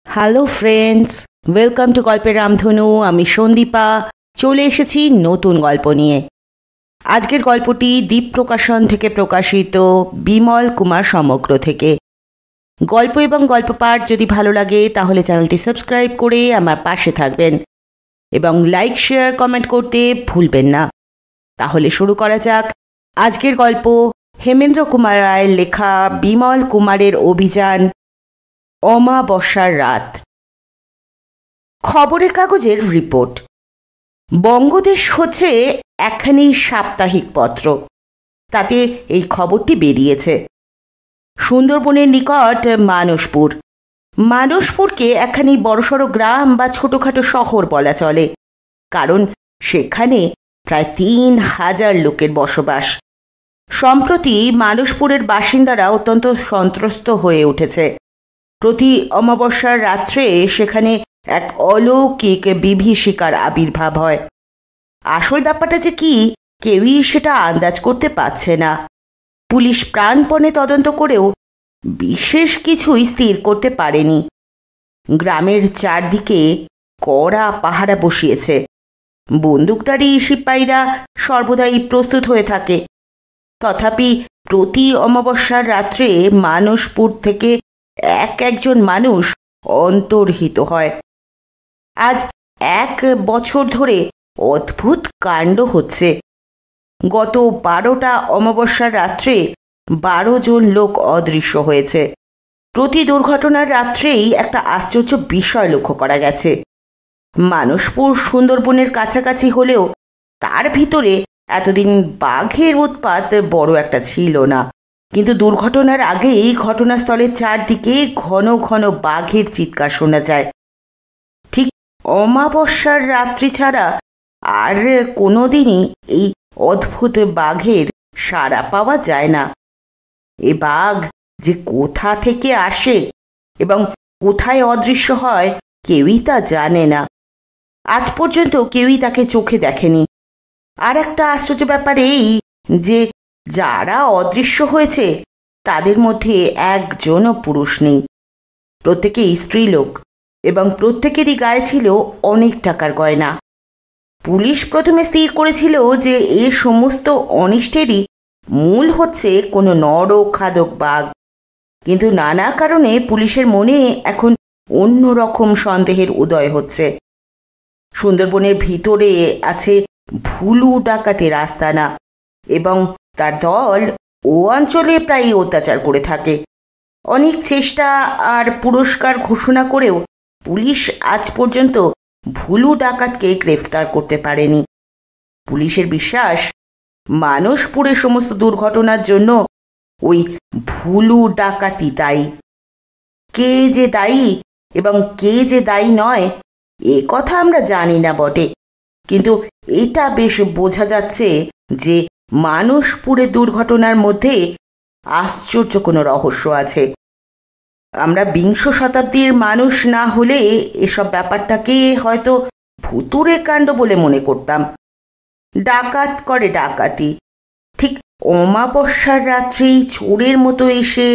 Hello friends, welcome to গল্পের রামধনু। আমি সন্দীপা চলে এসেছি নতুন গল্প নিয়ে। আজকের গল্পটি দ্বীপ প্রকাশন থেকে প্রকাশিত, বিমল কুমার সমগ্র থেকে। গল্প এবং গল্প পাঠ যদি ভালো লাগে তাহলে চ্যানেলটি সাবস্ক্রাইব করে আমার পাশে থাকবেন এবং লাইক শেয়ার কমেন্ট করতে ভুলবেন না। তাহলে শুরু করা যাক আজকের গল্প। হেমেন্দ্র কুমার রায়ের লেখা বিমল কুমারের অভিযান, অমাবস্যার রাত। খবরের কাগজের রিপোর্ট। বঙ্গদেশ হচ্ছে একখানি সাপ্তাহিক পত্র। তাতে এই খবরটি বেরিয়েছে। সুন্দরবনের নিকট মানসপুর। মানসপুরকে একখানি বড়সড় গ্রাম বা ছোটোখাটো শহর বলা চলে, কারণ সেখানে প্রায় ৩,০০০ লোকের বসবাস। সম্প্রতি মানসপুরের বাসিন্দারা অত্যন্ত সন্ত্রস্ত হয়ে উঠেছে। প্রতি অমাবস্যার রাত্রে সেখানে এক অলৌকিক বিভীষিকার আবির্ভাব হয়। আসল ব্যাপারটা যে কি, কেউই সেটা আন্দাজ করতে পারছে না। পুলিশ প্রাণপণে তদন্ত করেও বিশেষ কিছুই স্থির করতে পারেনি। গ্রামের চারদিকে কড়া পাহারা বসিয়েছে। বন্দুকধারী সিপাহীরা সর্বদাই প্রস্তুত হয়ে থাকে। তথাপি প্রতি অমাবস্যার রাত্রে মানসপুর থেকে একজন মানুষ অন্তর্হিত হয়। আজ ১ বছর ধরে অদ্ভুত কাণ্ড হচ্ছে। গত ১২টা অমাবস্যার রাত্রে ১২ জন লোক অদৃশ্য হয়েছে। প্রতি দুর্ঘটনার রাত্রেই একটা আশ্চর্য বিষয় লক্ষ্য করা গেছে। মানসপুর সুন্দরবনের কাছাকাছি হলেও তার ভিতরে এতদিন বাঘের উৎপাত বড় একটা ছিল না। কিন্তু দুর্ঘটনার আগেই ঘটনাস্থলের চারদিকে ঘন ঘন বাঘের চিৎকার শোনা যায়। ঠিক অমাবস্যার রাত্রি ছাড়া আর কোনো দিনই এই অদ্ভুত বাঘের সাড়া পাওয়া যায় না। এ বাঘ যে কোথা থেকে আসে এবং কোথায় অদৃশ্য হয় কেউই তা জানে না। আজ পর্যন্ত কেউই তাকে চোখে দেখেনি। আর একটা আশ্চর্য ব্যাপার এই যে যারা অদৃশ্য হয়েছে তাদের মধ্যে একজনও পুরুষ নেই। প্রত্যেকেই স্ত্রীলোক এবং প্রত্যেকেরই গায়ে ছিল অনেক টাকার গয়না। পুলিশ প্রথমে স্থির করেছিল যে এ সমস্ত অনিষ্টেরই মূল হচ্ছে কোনো নরখাদক বাঘ, কিন্তু নানা কারণে পুলিশের মনে এখন অন্যরকম সন্দেহের উদয় হচ্ছে। সুন্দরবনের ভিতরে আছে ভুলু ডাকাতের আস্তানা এবং তার দল ও অঞ্চলে প্রায়ই অত্যাচার করে থাকে। অনেক চেষ্টা আর পুরস্কার ঘোষণা করেও পুলিশ আজ পর্যন্ত ভুলু ডাকাতকে গ্রেফতার করতে পারেনি। পুলিশের বিশ্বাস মানসপুরের সমস্ত দুর্ঘটনার জন্য ওই ভুলু ডাকাতি দায়ী। কে যে দায়ী এবং কে যে দায়ী নয় এ কথা আমরা জানি না বটে, কিন্তু এটা বেশ বোঝা যাচ্ছে যে মানসপুরের দুর্ঘটনার মধ্যে আশ্চর্য কোনো রহস্য আছে। আমরা ২০ শতাব্দীর মানুষ না হলে এসব ব্যাপারটাকে হয়তো ভুতুড়ে কাণ্ড বলে মনে করতাম। ডাকাত করে ডাকাতি, ঠিক অমাবস্যার রাত্রেই চোরের মতো এসে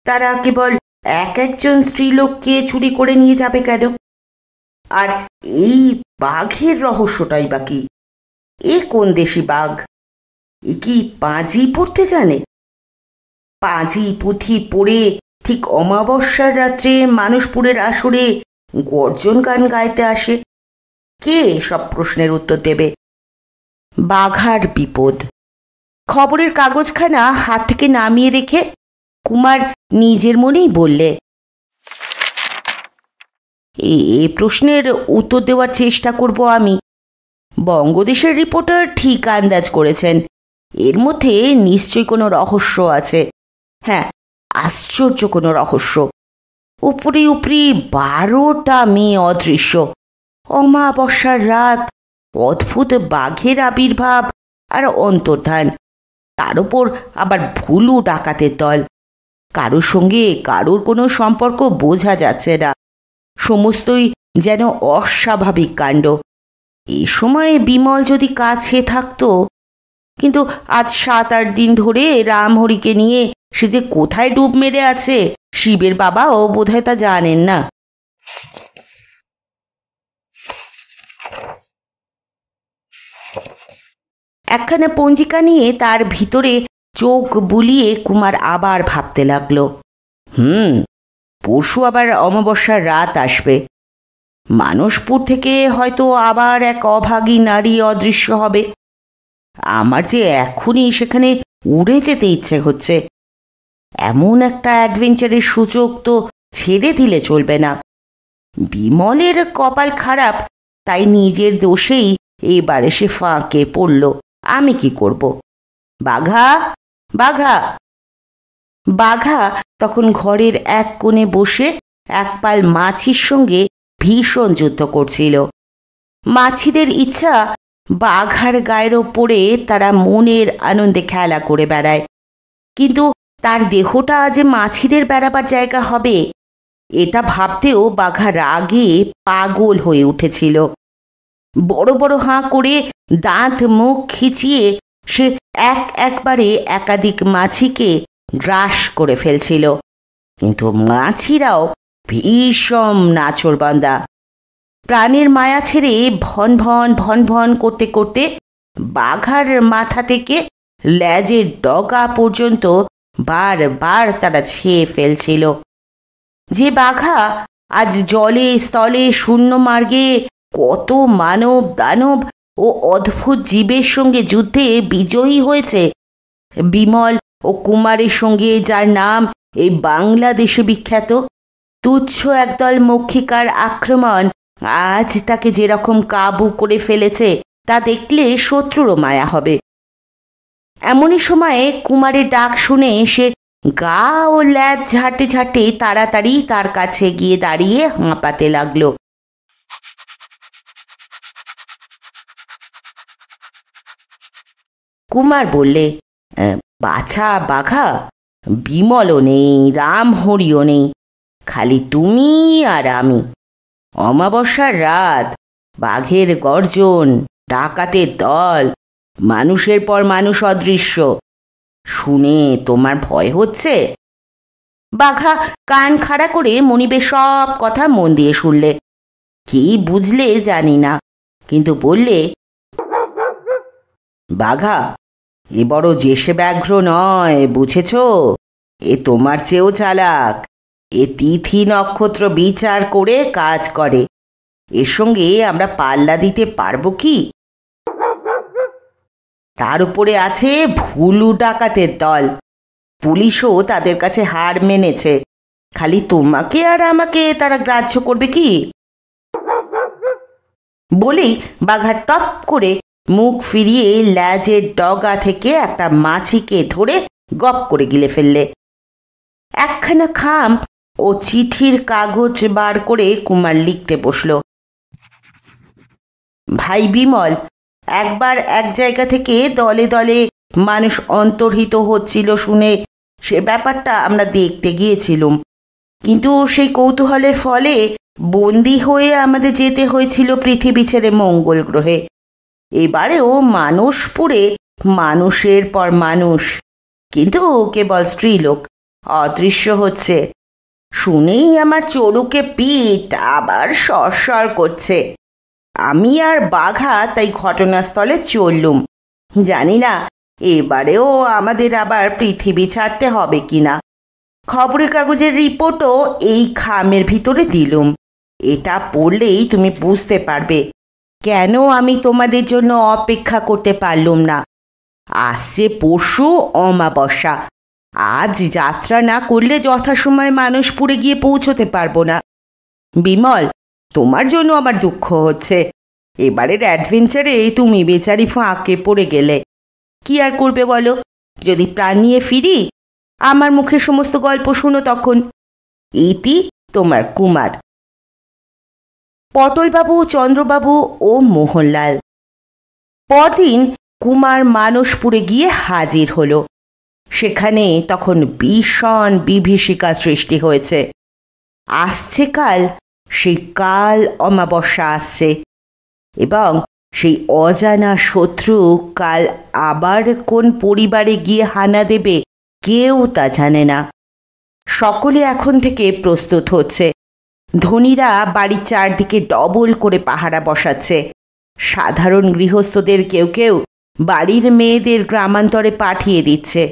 তারা কেবল একজন স্ত্রীলোককে চুরি করে নিয়ে যাবে কেন? আর এই বাঘের রহস্যটাই বা কি? এ কোন দেশি বাঘ? এ কি পাঁজি পড়তে জানে? পাঁজি পুঁথি পড়ে ঠিক অমাবস্যার রাত্রে মানসপুরের আসরে গর্জন গান গাইতে আসে? কে সব প্রশ্নের উত্তর দেবে? বাঘার বিপদ। খবরের কাগজখানা হাত থেকে নামিয়ে রেখে কুমার নিজের মনেই বললে, এ প্রশ্নের উত্তর দেওয়ার চেষ্টা করব আমি। বঙ্গদেশের রিপোর্টার ঠিক আন্দাজ করেছেন, এর মধ্যে নিশ্চয়ই কোনো রহস্য আছে। হ্যাঁ, আশ্চর্য কোনো রহস্য। উপরি উপরি ১২টা মেয়ে অদৃশ্য, অমাবস্যার রাত, অদ্ভুত বাঘের আবির্ভাব আর অন্তর্ধান, তার উপর আবার ভুলু ডাকাতের দল। কারোর সঙ্গে কারোর কোনো সম্পর্ক বোঝা যাচ্ছে না। সমস্তই যেন অস্বাভাবিক কাণ্ড। এই সময়ে বিমল যদি কাছে থাকতো, কিন্তু আজ ৭-৮ দিন ধরে রামহরিকে নিয়ে সে যে কোথায় ডুব মেরে আছে শিবের বাবাও বোধহয় তা জানেন না। একখানা পঞ্জিকা নিয়ে তার ভিতরে চোখ বুলিয়ে কুমার আবার ভাবতে লাগলো। পরশু আবার অমাবস্যার রাত আসবে। মানসপুর থেকে হয়তো আবার এক অভাগী নারী অদৃশ্য হবে। আমার যে এখনই সেখানে উড়ে যেতে ইচ্ছে হচ্ছে। এমন একটা অ্যাডভেঞ্চারের সুযোগ তো ছেড়ে দিলে চলবে না। বিমলের কপাল খারাপ, তাই নিজের দোষেই এবারে সে ফাঁকে পড়ল। আমি কি করব? বাঘা, বাঘা। বাঘা তখন ঘরের এক কোণে বসে এক পাল মাছির সঙ্গে ভীষণ যুদ্ধ করছিল। মাছিদের ইচ্ছা বাঘার গায়ের ওপরে তারা মনের আনন্দে খেলা করে বেড়ায়, কিন্তু তার দেহটা যে মাছিদের বেড়াবার জায়গা হবে এটা ভাবতেও বাঘা রাগে পাগল হয়ে উঠেছিল। বড় বড় হাঁ করে দাঁত মুখ খিচিয়ে সে একবারে একাধিক মাছিকে গ্রাস করে ফেলছিল। কিন্তু মাছিরাও ভীষণ নাছোড়বান্দা। প্রাণের মায়া ছেড়ে ভন ভন ভন ভন করতে করতে বাঘার মাথা থেকে লেজের ডগা পর্যন্ত বারবার তারা ছেয়ে ফেলছিল। যে বাঘা আজ জলে স্থলে শূন্য মার্গে কত মানব দানব ও অদ্ভুত জীবের সঙ্গে যুদ্ধে বিজয়ী হয়েছে, বিমল ও কুমারের সঙ্গে যার নাম এই বাংলাদেশে বিখ্যাত, তুচ্ছ একদল মক্ষিকার আক্রমণ আজ তাকে যেরকম কাবু করে ফেলেছে তা দেখলে শত্রুরও মায়া হবে। এমনই সময়ে কুমারের ডাক শুনে সে গা ও ল্যাজ ঝাঁটে ঝাঁটে তাড়াতাড়ি তার কাছে গিয়ে দাঁড়িয়ে হাঁপাতে লাগলো। কুমার বললে, বাছা বাঘা, বিমলও নেই, রামহরিও নেই, খালি তুমি আর আমি। অমাবস্যার রাত, বাঘের গর্জন, ডাকাতের দল, মানুষের পর মানুষ অদৃশ্য। শুনে তোমার ভয় হচ্ছে? বাঘা কান খাড়া করে মনিবের সব কথা মন দিয়ে শুনলে। কি বুঝলে জানি না, কিন্তু বললে, বাঘা, এ বড় যেসে ব্যাঘ্র নয়, বুঝেছ? এ তোমার চেয়েও চালাক। এ তিথি নক্ষত্র বিচার করে কাজ করে। এর সঙ্গে আমরা পাল্লা দিতে পারবো কি? তার উপরে আছে ভুলু ডাকাতের দল। পুলিশও তাদের কাছে হার মেনেছে। খালি তোমাকে আর আমাকে তারা গ্রাহ্য করবে কি? বলেই বাঘা টপ করে মুখ ফিরিয়ে ল্যাজের ডগা থেকে একটা মাছিকে ধরে গপ করে গিলে ফেললে। একখানা খাম ও চিঠির কাগজ বার করে কুমার লিখতে বসল। ভাই বিমল, একবার এক জায়গা থেকে দলে দলে মানুষ অন্তর্হিত হচ্ছিল শুনে সে ব্যাপারটা আমরা দেখতে গিয়েছিলাম, কিন্তু সেই কৌতূহলের ফলে বন্দি হয়ে আমাদের যেতে হয়েছিল পৃথিবী ছেড়ে মঙ্গল গ্রহে। এবারেও মানসপুরে মানুষের পর মানুষ, কিন্তু কেবল স্ত্রীলোক অদৃশ্য হচ্ছে। শুনেই আমার চড়ুকে পিঠ আবার সরসর করছে। আমি আর বাঘা তাই ঘটনাস্থলে চললুম। জানি না এবারেও আমাদের আবার পৃথিবী ছাড়তে হবে কিনা। খবরের কাগজের রিপোর্টও এই খামের ভিতরে দিলুম। এটা পড়লেই তুমি বুঝতে পারবে কেন আমি তোমাদের জন্য অপেক্ষা করতে পারলুম না। আসছে পরশু অমাবস্যা। আজ যাত্রা না করলে যথাসময়ে মানসপুরে গিয়ে পৌঁছতে পারবো না। বিমল, তোমার জন্য আমার দুঃখ হচ্ছে। এবারের অ্যাডভেঞ্চারে তুমি বেচারি ফাঁকে পড়ে গেলে। কি আর করবে বলো? যদি প্রাণ নিয়ে ফিরি, আমার মুখে সমস্ত গল্প শুনো তখন। ইতি তোমার কুমার। পটলবাবু, চন্দ্রবাবু ও মোহনলাল। পরদিন কুমার মানসপুরে গিয়ে হাজির হলো। সেখানে তখন ভীষণ বিভীষিকা সৃষ্টি হয়েছে। আসছে কাল, সেই কাল অমাবস্যা আসছে, এবং সেই অজানা শত্রু কাল আবার কোন পরিবারে গিয়ে হানা দেবে কেউ তা জানে না। সকলে এখন থেকে প্রস্তুত হচ্ছে। ধনীরা বাড়ির চারদিকে ডবল করে পাহারা বসাচ্ছে। সাধারণ গৃহস্থদের কেউ কেউ বাড়ির মেয়েদের গ্রামান্তরে পাঠিয়ে দিচ্ছে,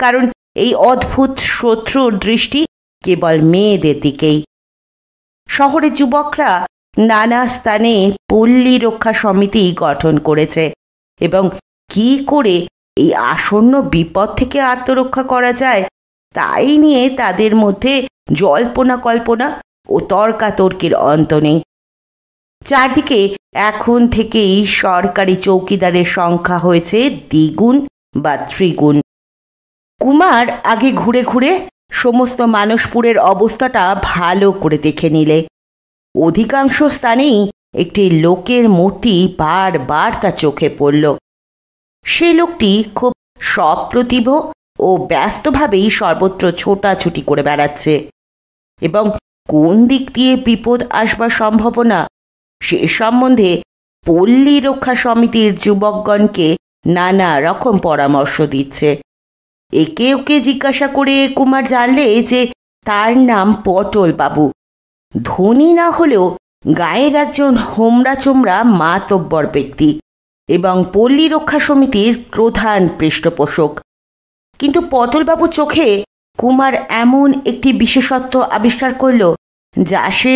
কারণ এই অদ্ভুত শত্রুর দৃষ্টি কেবল মেয়েদের দিকেই। শহরের যুবকরা নানা স্থানে পল্লী রক্ষা সমিতি গঠন করেছে এবং কি করে এই আসন্ন বিপদ থেকে আত্মরক্ষা করা যায় তাই নিয়ে তাদের মধ্যে জল্পনা কল্পনা ও তর্কাতর্কির অন্ত নেই। চারদিকে এখন থেকেই সরকারি চৌকিদারের সংখ্যা হয়েছে দ্বিগুণ বা ত্রিগুণ। কুমার আগে ঘুরে ঘুরে সমস্ত মানসপুরের অবস্থাটা ভালো করে দেখে নিলে অধিকাংশ স্থানেই একটি লোকের মূর্তি বারবার তার চোখে পড়ল। সে লোকটি খুব সপ্রতিভ ও ব্যস্তভাবেই সর্বত্র ছোটাছুটি করে বেড়াচ্ছে এবং কোন দিক দিয়ে বিপদ আসবার সম্ভাবনা সে সম্বন্ধে পল্লী রক্ষা সমিতির যুবকগণকে নানা রকম পরামর্শ দিচ্ছে। একে ওকে জিজ্ঞাসা করে কুমার জানলে যে তার নাম পটল বাবু। ধনী না হলেও গায়ের একজন হোমরা চোমরা মাতব্বর ব্যক্তি এবং পল্লী রক্ষা সমিতির প্রধান পৃষ্ঠপোষক। কিন্তু পটলবাবুর চোখে কুমার এমন একটি বিশেষত্ব আবিষ্কার করল যা সে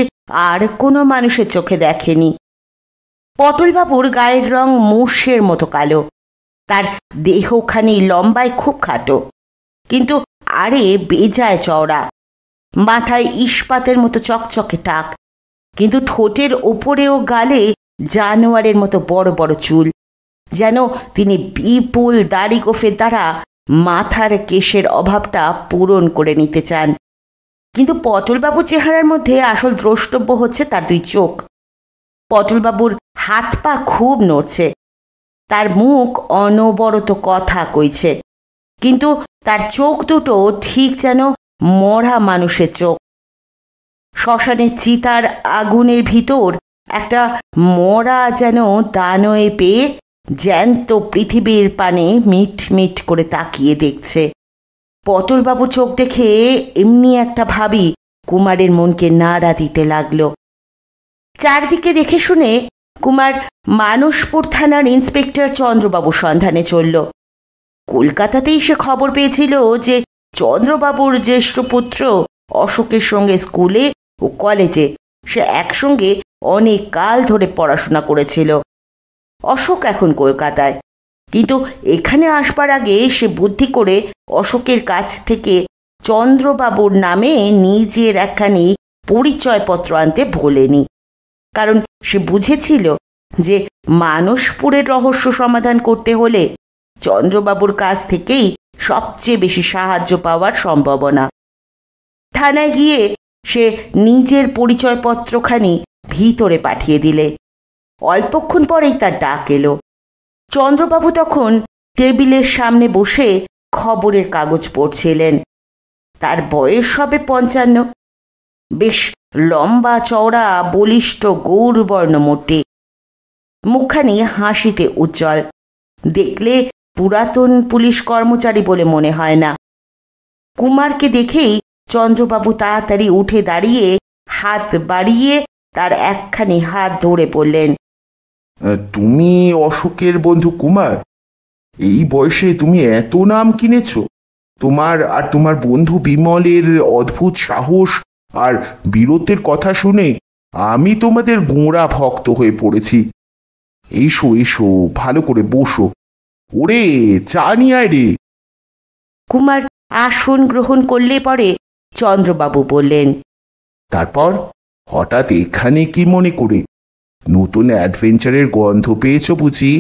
আর কোনো মানুষের চোখে দেখেনি। পটলবাবুর গায়ের রং মোষের মতো কালো, তার দেহখানি লম্বায় খুব খাটো, কিন্তু আরে বেজায় চওড়া, মাথায় ইস্পাতের মতো চকচকে টাক, কিন্তু ঠোঁটের ওপরে ও গালে জানোয়ারের মতো বড় বড় চুল, যেন তিনি বিপুল দাড়ি গোফের দ্বারা মাথার কেশের অভাবটা পূরণ করে নিতে চান। কিন্তু পটলবাবুর চেহারার মধ্যে আসল দ্রষ্টব্য হচ্ছে তার দুই চোখ। পটলবাবুর হাত পা খুব নড়ছে, তার মুখ অনবরত কথা কইছে, কিন্তু তার চোখ দুটো ঠিক যেন মরা মানুষের চোখ। শ্মশানের চিতার আগুনের ভিতর একটা মরা যেন দানয়ে পেয়ে জ্যান্ত পৃথিবীর পানে মিট মিট করে তাকিয়ে দেখছে। পটলবাবুর চোখ দেখে এমনি একটা ভাবি কুমারের মনকে নাড়া দিতে লাগল। চারদিকে দেখে শুনে কুমার মানসপুর থানার ইন্সপেক্টর চন্দ্রবাবুর সন্ধানে চলল। কলকাতাতেই সে খবর পেয়েছিল যে চন্দ্রবাবুর জ্যেষ্ঠ পুত্র অশোকের সঙ্গে স্কুলে ও কলেজে সে একসঙ্গে অনেক কাল ধরে পড়াশোনা করেছিল। অশোক এখন কলকাতায়, কিন্তু এখানে আসবার আগে সে বুদ্ধি করে অশোকের কাছ থেকে চন্দ্রবাবুর নামে নিজের একখানি পরিচয়পত্র আনতে ভোলেনি, কারণ সে বুঝেছিল যে মানসপুরের রহস্য সমাধান করতে হলে চন্দ্রবাবুর কাছ থেকেই সবচেয়ে বেশি সাহায্য পাওয়ার সম্ভাবনা। থানায় গিয়ে সে নিজের পরিচয়পত্রখানি ভিতরে পাঠিয়ে দিলে অল্পক্ষণ পরেই তার ডাক এলো। চন্দ্রবাবু তখন টেবিলের সামনে বসে খবরের কাগজ পড়ছিলেন। তার বয়স হবে 55, বেশ লম্বা চওড়া বলিষ্ঠ গৌরবর্ণ মূর্তি, মুখখানি হাসিতে উজ্জ্বল, দেখলে পুরাতন পুলিশ কর্মচারী বলে মনে হয় না। কুমারকে দেখেই চন্দ্রবাবু তাড়াতাড়ি উঠে দাঁড়িয়ে হাত বাড়িয়ে তার একখানি হাত ধরে বললেন, তুমি অশোকের বন্ধু কুমার? এই বয়সে তুমি এত নাম কিনেছ? তোমার আর তোমার বন্ধু বিমলের অদ্ভুত সাহস আর বীরত্বের কথা শুনে আমি তোমাদের গোঁড়া ভক্ত হয়ে পড়েছি। এসো এসো, ভালো করে বসো। ওরে চা নিয়ে আয় রে। কুমার আসন গ্রহণ করলে পরে চন্দ্রবাবু বললেন, তারপর হঠাৎ এখানে কি মনে করে? নতুন অ্যাডভেঞ্চারের গন্ধ পেয়েছ বুঝি?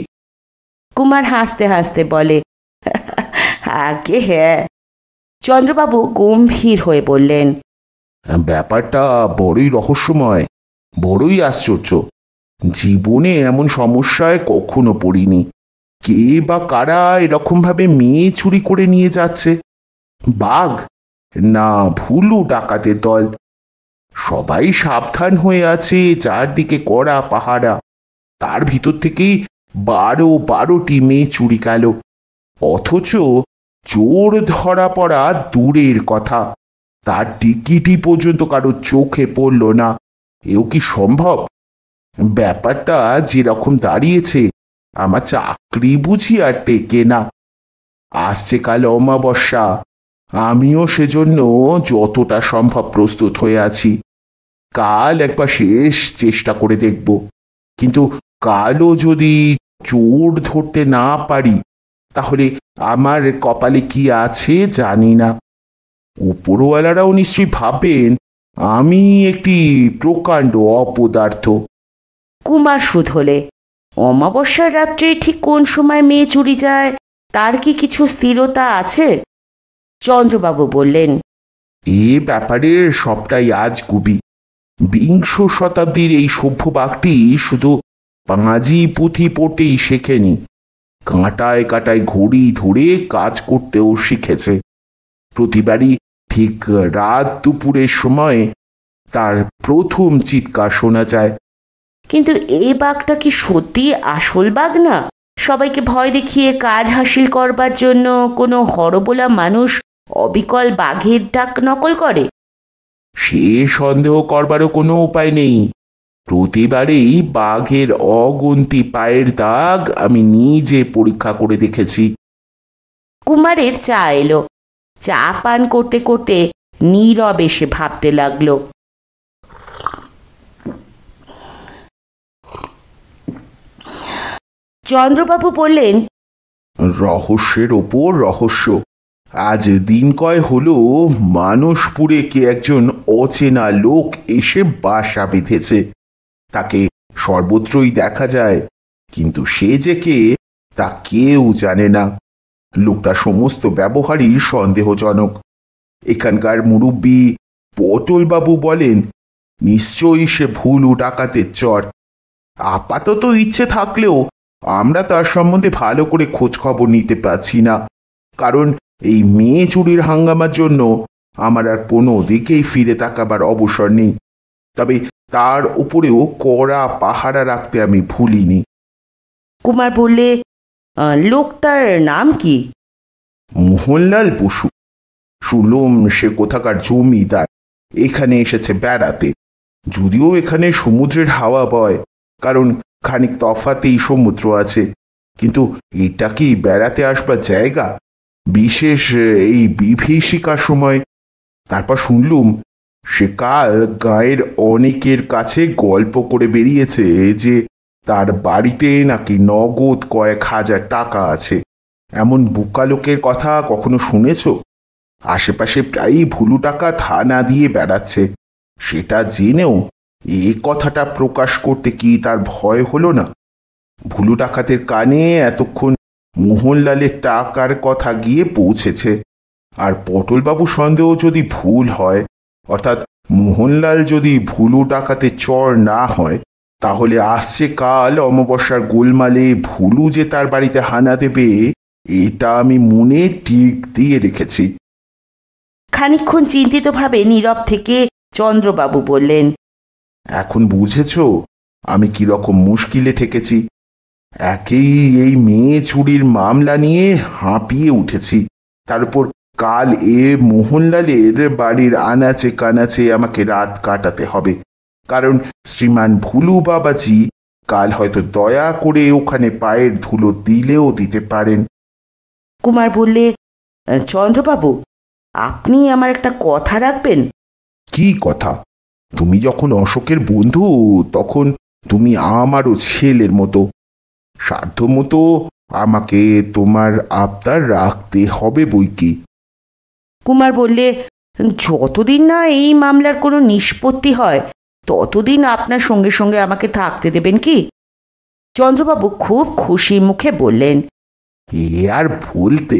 কুমার হাসতে হাসতে বলে, আগে হ্যাঁ। চন্দ্রবাবু গম্ভীর হয়ে বললেন, ব্যাপারটা বড়ই রহস্যময়, বড়ই আশ্চর্য। জীবনে এমন সমস্যায় কখনো পড়িনি। কে বা কারা এরকমভাবে মেয়ে চুরি করে নিয়ে যাচ্ছে? বাঘ না ভুলু ডাকাতের দল? সবাই সাবধান হয়ে আছে, চারদিকে কড়া পাহারা। তার ভিতর থেকেই 12টি মেয়ে চুরি গেল, অথচ চোর ধরা পড়া দূরের কথা, তার টিকিটই পর্যন্ত কারো চোখে পড়ল না। এও কি সম্ভব? ব্যাপারটা যেরকম দাঁড়িয়েছে আমার চাকরি বুঝি আর টেকে না। আসছে কাল অমাবস্যা, আমিও সেজন্য যতটা সম্ভব প্রস্তুত হয়ে আছি। কাল একবার শেষ চেষ্টা করে দেখব, কিন্তু কালও যদি চোর ধরতে না পারি তাহলে আমার কপালে কি আছে জানি না। উপরওয়ালারাও নিশ্চয়ই ভাববেন আমি একটি প্রকাণ্ড অপদার্থ। কুমার শুধলে, অমাবস্যার রাত্রে ঠিক কোন সময় মেয়ে চুরি যায় তার কি কিছু স্থিরতা আছে? চন্দ্রবাবু বললেন, এ ব্যাপারে সবটাই আজগুবি। বিংশ শতাব্দীর এই সভ্য বাঘটি শুধু পাঁজি পুঁথি পড়তেই শেখেনি, কাঁটায় কাঁটায় ঘড়ি ধরে কাজ করতেও শিখেছে। প্রতিবারই ঠিক রাত দুপুরের সময় তার প্রথম চিৎকার শোনা যায়। কিন্তু এই বাঘটা কি সত্যি আসল বাঘ না? সবাইকে ভয় দেখিয়ে কাজ হাসিল করবার জন্য কোনো হরবোলা মানুষ অবিকল বাঘের ডাক নকল করে? সে সন্দেহ করবারও কোনো উপায় নেই। প্রতিবারেই বাঘের অগুন্তি পায়ের দাগ আমি নিজে পরীক্ষা করে দেখেছি। কুমারের চা এলো। চা পান করতে করতে নীরবে সে ভাবতে লাগলো। চন্দ্রবাবু বললেন, রহস্যের ওপর রহস্য। আজ দিন কয় হলো মানসপুরে কে একজন অচেনা লোক এসে বাসা বেঁধেছে। তাকে সর্বত্রই দেখা যায়, কিন্তু সে যে কে তা কেউ জানে না। লোকটা সমস্ত ব্যবহারই সন্দেহজনক। এখানকার মুরব্বী পটলবাবু বলেন নিশ্চয়ই সে ভুলু ডাকাতের চর। আপাতত ইচ্ছে থাকলেও আমরা তার সম্বন্ধে ভালো করে খোঁজ খবর নিতে পারছি না, কারণ এই মেয়ে চুরির হাঙ্গামার জন্য আমার আর কোনো দিকেই ফিরে তাকাবার অবসর নেই। তবে তার উপরেও কড়া পাহারা রাখতে আমি ভুলিনি। কুমার বললে, লোকটার নাম কি? মোহনলাল বসু। শুনলুম সে কোথাকার জমিদার, এখানে এসেছে বেড়াতে। যদিও এখানে সমুদ্রের হাওয়া বয়, কারণ খানিক তফাতেই সমুদ্র আছে, কিন্তু এটা কি বেড়াতে আসবার জায়গা, বিশেষ এই বিভীষিকার সময়? তারপর শুনলুম সে কাল গাঁয়ের অনেকের কাছে গল্প করে বেরিয়েছে যে তার বাড়িতে নাকি নগদ কয়েক হাজার টাকা আছে। এমন বোকা লোকের কথা কখনো শুনেছ? আশেপাশে প্রায়ই ভুলু টাকা থানা দিয়ে বেড়াচ্ছে। সেটা জেনেও এ কথাটা প্রকাশ করতে কি তার ভয় হলো না? ভুলু ডাকাতের কানে এতক্ষণ মোহনলালের টাকার কথা গিয়ে পৌঁছেছে। আর পটলবাবু সন্দেহ যদি ভুল হয়, অর্থাৎ মোহনলাল যদি ভুলু ডাকাতের চর না হয়, তাহলে আসছে কাল অমাবস্যার গোলমালে ভুলু যে তার বাড়িতে হানা দেবে এটা আমি মনে টিক দিয়ে রেখেছি। খানিকক্ষণ চিন্তিতভাবে নীরব থেকে চন্দ্রবাবু বললেন, এখন বুঝেছ আমি কিরকম মুশকিলে ঠেকেছি। একেই এই মেয়ে চুরির মামলা নিয়ে হাঁপিয়ে উঠেছি, তার উপর কাল এ মোহনলালের বাড়ির আনাচে কানাচে আমাকে রাত কাটাতে হবে, কারণ শ্রীমান ভুলু বাবাজি কাল হয়তো দয়া করে ওখানে পায়ের ধুলো দিলেও দিতে পারেন। কুমার বললে, চন্দ্রবাবু, আপনি আমার একটা কথা রাখবেন। কি কথা? তুমি যখন অশোকের বন্ধু তখন তুমি আমারও ছেলের মতো। সাধ্যমতো আমাকে তোমার আবদার রাখতে হবে বই কি। কুমার বললে, যতদিন না এই মামলার কোনো নিষ্পত্তি হয় ততদিন আপনার সঙ্গে সঙ্গে আমাকে থাকতে দেবেন কি? চন্দ্রবাবু খুব খুশি মুখে বললেন, এ আর বলতে,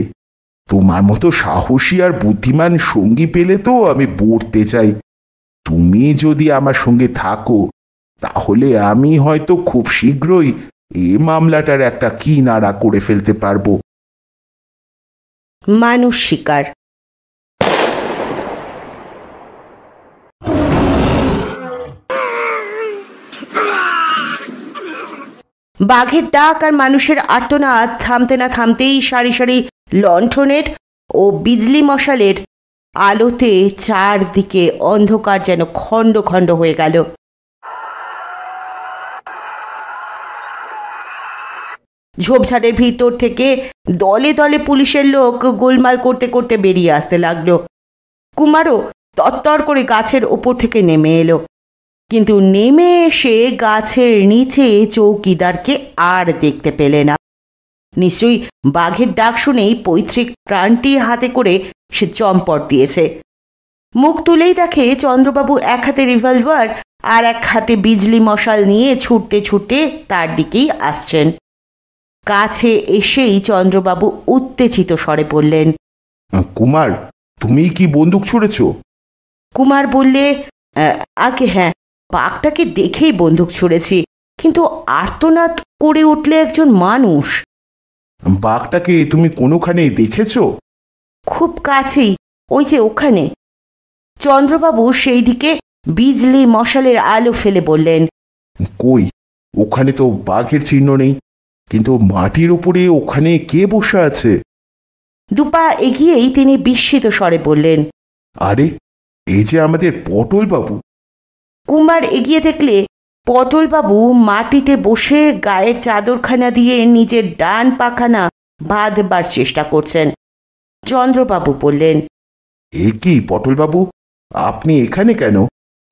তোমার মতো সাহসী আর বুদ্ধিমান সঙ্গী পেলে তো আমি পড়তে চাই। তুমি যদি আমার সঙ্গে থাকো তাহলে আমি হয়তো খুব শীঘ্রই এ মামলাটার একটা কিনারা করে ফেলতে পারবো। মানুষ শিকার। বাঘের ডাক আর মানুষের আর্তনাদ থামতে না থামতেই সারি সারি লণ্ঠনের ও বিজলি মশালের আলোতে চারদিকে অন্ধকার যেন খণ্ড খণ্ড হয়ে গেল। ঝোপঝাড়ের ভিতর থেকে দলে দলে পুলিশের লোক গোলমাল করতে করতে বেরিয়ে আসতে লাগলো। কুমারও তত্তর করে গাছের ওপর থেকে নেমে এলো, কিন্তু নেমে এসে গাছের নিচে চৌকিদারকে আর দেখতে পেলে না। নিশ্চয়ই বাঘের ডাক শুনেই পৈতৃক প্রাণটি হাতে করে সে চম্পট দিয়েছে। মুখ তুলেই দেখে চন্দ্রবাবু এক হাতে রিভলভার আর এক হাতে বিজলি মশাল নিয়ে ছুটতে ছুটে তার দিকেই আসছেন। কাছে এসেই চন্দ্রবাবু উত্তেজিত স্বরে বললেন, কুমার, তুমি কি বন্দুক ছুড়েছ? কুমার বললে, আগে হ্যাঁ, বাঘটাকে দেখেই বন্দুক ছুড়েছি, কিন্তু আর্তনাদ করে উঠলে একজন মানুষ। বাঘটাকে তুমি কোনোখানে দেখেছ? খুব কাছেই, ওই যে ওখানে। চন্দ্রবাবু সেই দিকে বিজলি মশালের আলো ফেলে বললেন, কই, ওখানে তো বাঘের চিহ্ন নেই, কিন্তু মাটির উপরে ওখানে কে বসে আছে? দুপা এগিয়েই তিনি বিস্মিত স্বরে বললেন, আরে, এই যে আমাদের পটল বাবু। কুমার এগিয়ে দেখলে পটলবাবু মাটিতে বসে গায়ের চাদরখানা দিয়ে নিজের ডান পাখানা বাঁধবার চেষ্টা করছেন। চন্দ্রবাবু বললেন, এ কি পটলবাবু, আপনি এখানে কেন?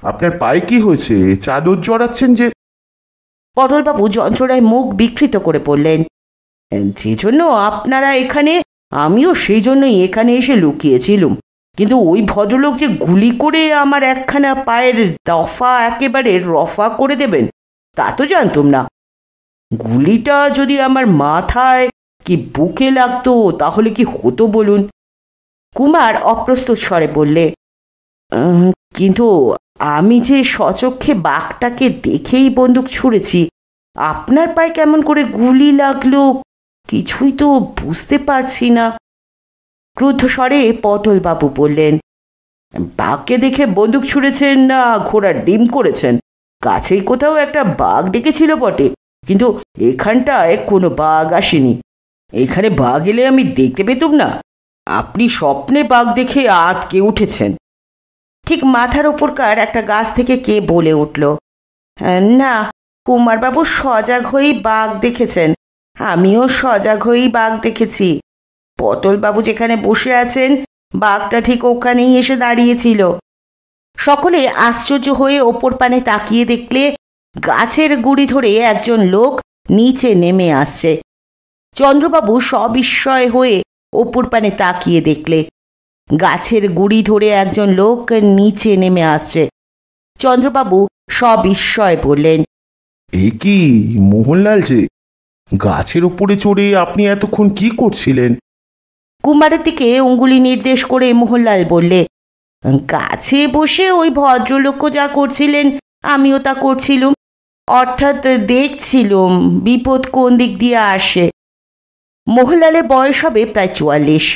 আপনার পায়ে কি হয়েছে? চাদর জড়াচ্ছেন যে? পটলবাবু যন্ত্রণায় মুখ বিকৃত করে বললেন, যে জন্য আপনারা এখানে, আমিও সেই জন্যই এখানে এসে লুকিয়েছিলুম, কিন্তু ওই ভদ্রলোক যে গুলি করে আমার একখানা পায়ের দফা একেবারে রফা করে দেবেন তা তো জানতুম না। গুলিটা যদি আমার মাথায় কি বুকে লাগতো তাহলে কি হতো বলুন? কুমার অপ্রস্তুত স্বরে বললে, কিন্তু আমি যে সচক্ষে বাঘটাকে দেখেই বন্দুক ছুঁড়েছি, আপনার পায়ে কেমন করে গুলি লাগলো কিছুই তো বুঝতে পারছি না। ক্রুদ্ধ স্বরে পটলবাবু বললেন, বাঘকে দেখে বন্দুক ছুঁড়েছেন না ঘোড়ার ডিম করেছেন? কাছেই কোথাও একটা বাঘ ডেকেছিল বটে, কিন্তু এখানটায় কোনো বাঘ আসেনি। এখানে বাঘ এলে আমি দেখতে পেতুম না? আপনি স্বপ্নে বাঘ দেখে আঁতকে উঠেছেন। ঠিক মাথার ওপরকার একটা গাছ থেকে কে বলে উঠল, না, কুমারবাবু সজাগ হয়েই বাঘ দেখেছেন, আমিও সজাগ হয়েই বাঘ দেখেছি। পটলবাবু যেখানে বসে আছেন বাঘটা ঠিক ওখানেই এসে দাঁড়িয়েছিল। সকলে আশ্চর্য হয়ে ওপর পানে তাকিয়ে দেখলে গাছের গুড়ি ধরে একজন লোক নিচে নেমে আসছে। চন্দ্রবাবু সবিস্ময় হয়ে ওপর পানে তাকিয়ে দেখলে গাছের গুড়ি ধরে একজন লোক নিচে নেমে আসছে। চন্দ্রবাবু সবিস্ময় বললেন, এ কি মোহনলাল যে? গাছের উপরে চড়ে আপনি এতক্ষণ কি করছিলেন? কুমারের দিকে অঙ্গুলি নির্দেশ করে মোহনলাল বললে, গাছে বসে ওই ভদ্রলোক যা করছিলেন আমিও তা করছিলুম, অর্থাৎ দেখছিলুম বিপদ কোন দিক দিয়ে আসে। মোহনলালের বয়স হবে প্রায় 44,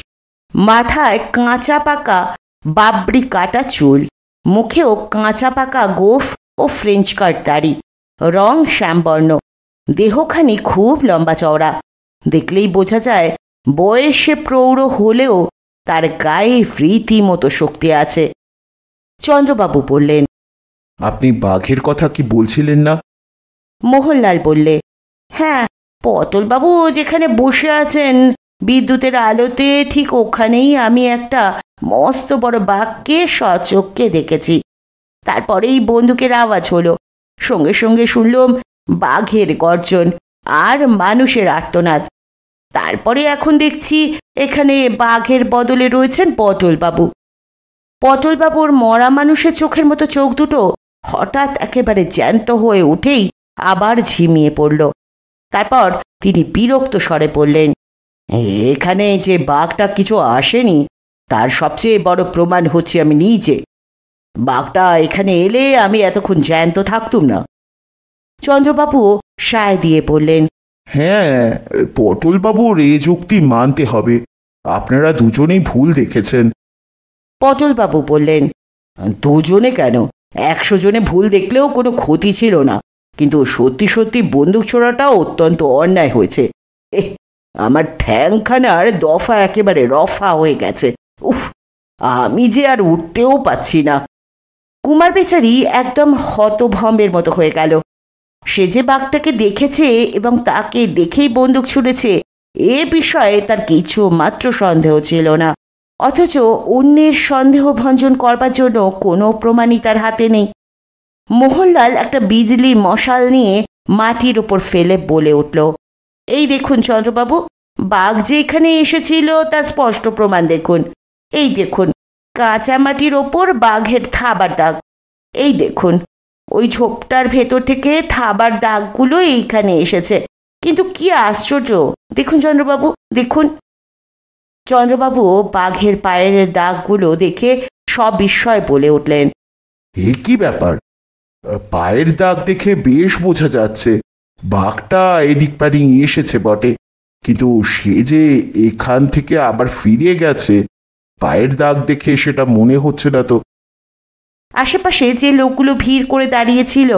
মাথায় কাঁচা পাকা বাবরি কাটা চুল, মুখেও কাঁচা পাকা গোঁফ ও ফ্রেঞ্চ কাট দাড়ি, রং শ্যামবর্ণ, দেহখানি খুব লম্বা চওড়া। দেখলেই বোঝা যায় বয়সে প্রৌঢ় হলেও তার গায়ে রীতিমতো শক্তি আছে। চন্দ্রবাবু বললেন, আপনি বাঘের কথা কি বলছিলেন না? মোহনলাল বললে, হ্যাঁ, পটলবাবু যেখানে বসে আছেন বিদ্যুতের আলোতে ঠিক ওখানেই আমি একটা মস্ত বড় বাঘকে সচক্ষে দেখেছি। তারপরেই বন্দুকের আওয়াজ হলো, সঙ্গে সঙ্গে শুনলাম বাঘের গর্জন আর মানুষের আর্তনাদ। তারপরে এখন দেখছি এখানে বাঘের বদলে রয়েছেন পটলবাবু। পটলবাবুর মরা মানুষের চোখের মতো চোখ দুটো হঠাৎ একেবারে জ্যান্ত হয়ে উঠেই আবার ঝিমিয়ে পড়ল। তারপর তিনি বিরক্ত স্বরে বললেন, এখানে যে বাঘটা কিছু আসেনি তার সবচেয়ে বড় প্রমাণ হচ্ছে আমি নিজে। বাঘটা এখানে এলে আমি এতক্ষণ জ্যান্ত থাকতুম না। চন্দ্রবাবুও সায় দিয়ে বললেন, হ্যাঁ, পটলবাবুর এ যুক্তি মানতে হবে, আপনারা দুজনেই ভুল দেখেছেন। পটলবাবু বললেন, দুজনে কেন, 100 জনে ভুল দেখলেও কোনো ক্ষতি ছিল না, কিন্তু সত্যি সত্যি বন্দুক ছোড়াটাও অত্যন্ত অন্যায় হয়েছে। আমার ঠ্যাংখানার দফা একেবারে রফা হয়ে গেছে। উফ, আমি যে আর উঠতেও পাচ্ছি না। কুমার বেচারি একদম হতভম্বের মতো হয়ে গেল। সে যে বাঘটাকে দেখেছে এবং তাকে দেখেই বন্দুক ছুড়েছে এ বিষয়ে তার কিছু মাত্র সন্দেহ ছিল না। অথচ অন্যের সন্দেহ ভঞ্জন করবার জন্য কোনো প্রমাণই তার হাতে নেই। মোহনলাল একটা বিজলি মশাল নিয়ে মাটির ওপর ফেলে বলে উঠল, এই দেখুন চন্দ্রবাবু, বাঘ যে এখানে এসেছিল তার স্পষ্ট প্রমাণ দেখুন। এই দেখুন, কাঁচা মাটির ওপর বাঘের থাবার দাগ। এই দেখুন, ওই ঝোপটার ভেতর থেকে থাবার দাগগুলো এইখানে এসেছে। কিন্তু কি আশ্চর্য, দেখুন চন্দ্রবাবু, দেখুন। চন্দ্রবাবু বাঘের পায়ের দাগগুলো দেখে সবিস্ময় বলে উঠলেন, এ কি ব্যাপার? পায়ের দাগ দেখে বেশ বোঝা যাচ্ছে বাঘটা এদিক পারিয়ে এসেছে বটে, কিন্তু সে যে এখান থেকে আবার ফিরে গেছে পায়ের দাগ দেখে সেটা মনে হচ্ছে না তো। আশেপাশে যে লোকগুলো ভিড় করে দাঁড়িয়েছিল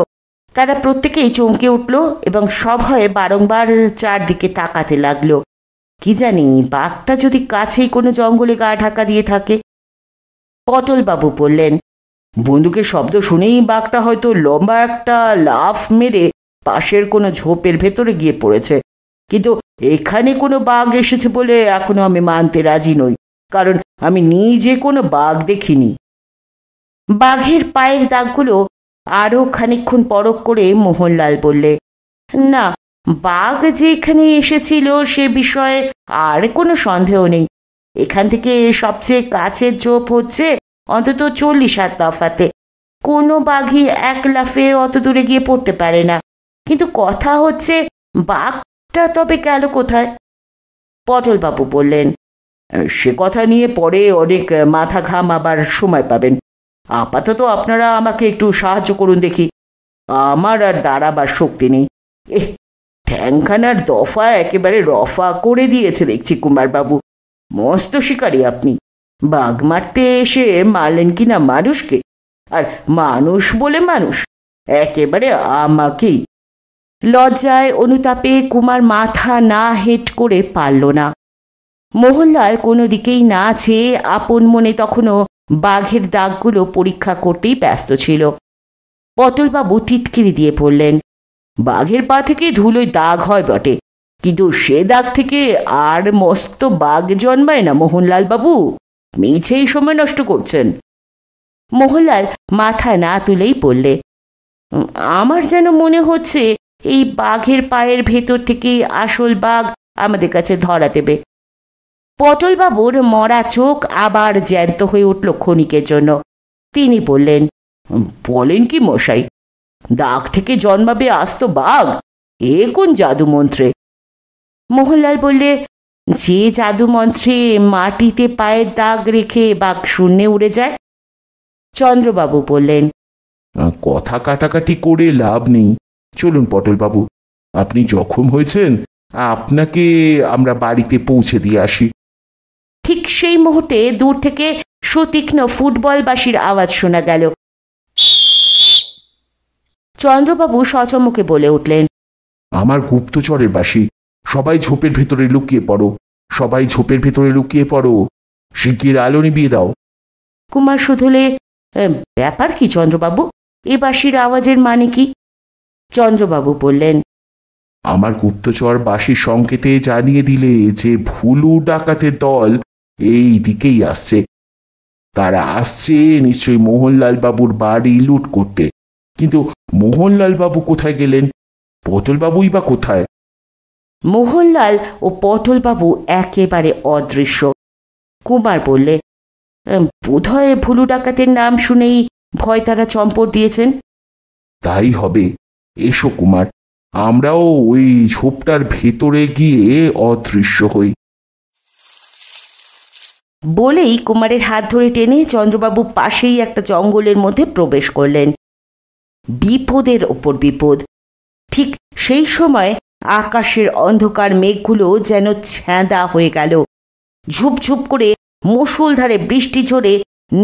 তারা প্রত্যেকেই চমকে উঠল এবং সভয়ে বারংবার চারদিকে তাকাতে লাগলো। কি জানি বাঘটা যদি কাছেই কোনো জঙ্গলে গা ঢাকা দিয়ে থাকে। পটলবাবু বললেন, বন্দুকের শব্দ শুনেই বাঘটা হয়তো লম্বা একটা লাফ মেরে পাশের কোনো ঝোপের ভেতরে গিয়ে পড়েছে, কিন্তু এখানে কোনো বাঘ এসেছে বলে এখনো আমি মানতে রাজি নই, কারণ আমি নিজে কোনো বাঘ দেখিনি। বাঘের পায়ের দাগগুলো আরও খানিকক্ষণ পরখ করে মোহনলাল বললে, না, বাঘ যে এখানে এসেছিল সে বিষয়ে আর কোনো সন্দেহ নেই। এখান থেকে সবচেয়ে কাছের ঝোপ হচ্ছে অন্তত 40 হাত তফাতে। কোনো বাঘই এক লাফে অত দূরে গিয়ে পড়তে পারে না। কিন্তু কথা হচ্ছে বাঘটা তবে গেল কোথায়? পটলবাবু বললেন, সে কথা নিয়ে পরে অনেক মাথা ঘামাবার সময় পাবেন। আপাতত আপনারা আমাকে একটু সাহায্য করুন দেখি, আমার আর দাঁড়াবার শক্তি নেই। ঠ্যাংখানার দফা একেবারে রফা করে দিয়েছে দেখছি কুমারবাবু। মস্ত শিকারী আপনি, বাঘ মারতে এসে মারলেন কিনা মানুষকে, আর মানুষ বলে মানুষ একেবারে আমাকেই। লজ্জায় অনুতাপে কুমার মাথা না হেঁট করে পারল না। মোহনলাল কোনো দিকেই না চেয়ে আপন মনে তখনও বাঘের দাগগুলো পরীক্ষা করতেই ব্যস্ত ছিল। পটলবাবু টিটকিরি দিয়ে পড়লেন, বাঘের পা থেকে ধুলোয় দাগ হয় বটে, কিন্তু সে দাগ থেকে আর মস্ত বাঘ জন্মায় না মোহনলাল বাবু, মিছেই সময় নষ্ট করছেন। মোহনলাল মাথা না তুলেই বললে, আমার যেন মনে হচ্ছে এই বাঘের পায়ের ভেতর থেকেই আসল বাঘ আমাদের কাছে ধরা দেবে। পটলবাবুর মরা চোখ আবার জ্যান্ত হয়ে উঠল ক্ষণিকের জন্য। তিনি বললেন, বলেন কি মশাই, দাগ থেকে জন্মাবে আস্ত বাঘ? এ কোন জাদুমন্ত্রে? মোহনলাল বললে, যে জাদুমন্ত্রে মাটিতে পায়ের দাগ রেখে বাঘ শূন্যে উড়ে যায়। চন্দ্রবাবু বললেন, কথা কাটাকাটি করে লাভ নেই, চলুন পটলবাবু, আপনি জখম হয়েছেন, আপনাকে আমরা বাড়িতে পৌঁছে দিয়ে আসি। ঠিক সেই মুহূর্তে দূর থেকে সুতীক্ষ্ণ ফুটবল বাঁশির আওয়াজ শোনা গেল। চন্দ্রবাবু সচমুখে বলে উঠলেন, আমার গুপ্তচরের বাঁশি, সবাই ঝোপের ভেতরে লুকিয়ে পড়ো, সবাই ঝোপের ভেতরে লুকিয়ে পড়ো, শিগগির আলো নিভিয়ে দাও। কুমার শুধলে, ব্যাপার কি চন্দ্রবাবু, এ বাঁশির আওয়াজের মানে কি? চন্দ্রবাবু বললেন, আমার গুপ্তচর বাঁশির সংকেতে জানিয়ে দিলে যে ভুলু ডাকাতের দল এই দিকেই আসছে। তারা আসছে নিশ্চয়ই মোহনলাল বাবুর বাড়ি লুট করতে, কিন্তু মোহনলাল বাবু কোথায় গেলেন? পটলবাবুই বা কোথায়? মোহনলাল ও পটলবাবু একেবারে অদৃশ্য। কুমার বললে, বোধহয় ভুলু ডাকাতের নাম শুনেই ভয় তারা চম্পট দিয়েছেন। তাই হবে, এসো কুমার, আমরাও ওই ঝোপটার ভেতরে গিয়ে অদৃশ্য হই। বলেই কুমারের হাত ধরে টেনে চন্দ্রবাবু পাশেই একটা জঙ্গলের মধ্যে প্রবেশ করলেন। বিপদের ওপর বিপদ। ঠিক সেই সময় আকাশের অন্ধকার মেঘগুলো যেন ছ্যাঁদা হয়ে গেল। ঝুপঝুপ করে মুষলধারে বৃষ্টি ঝরে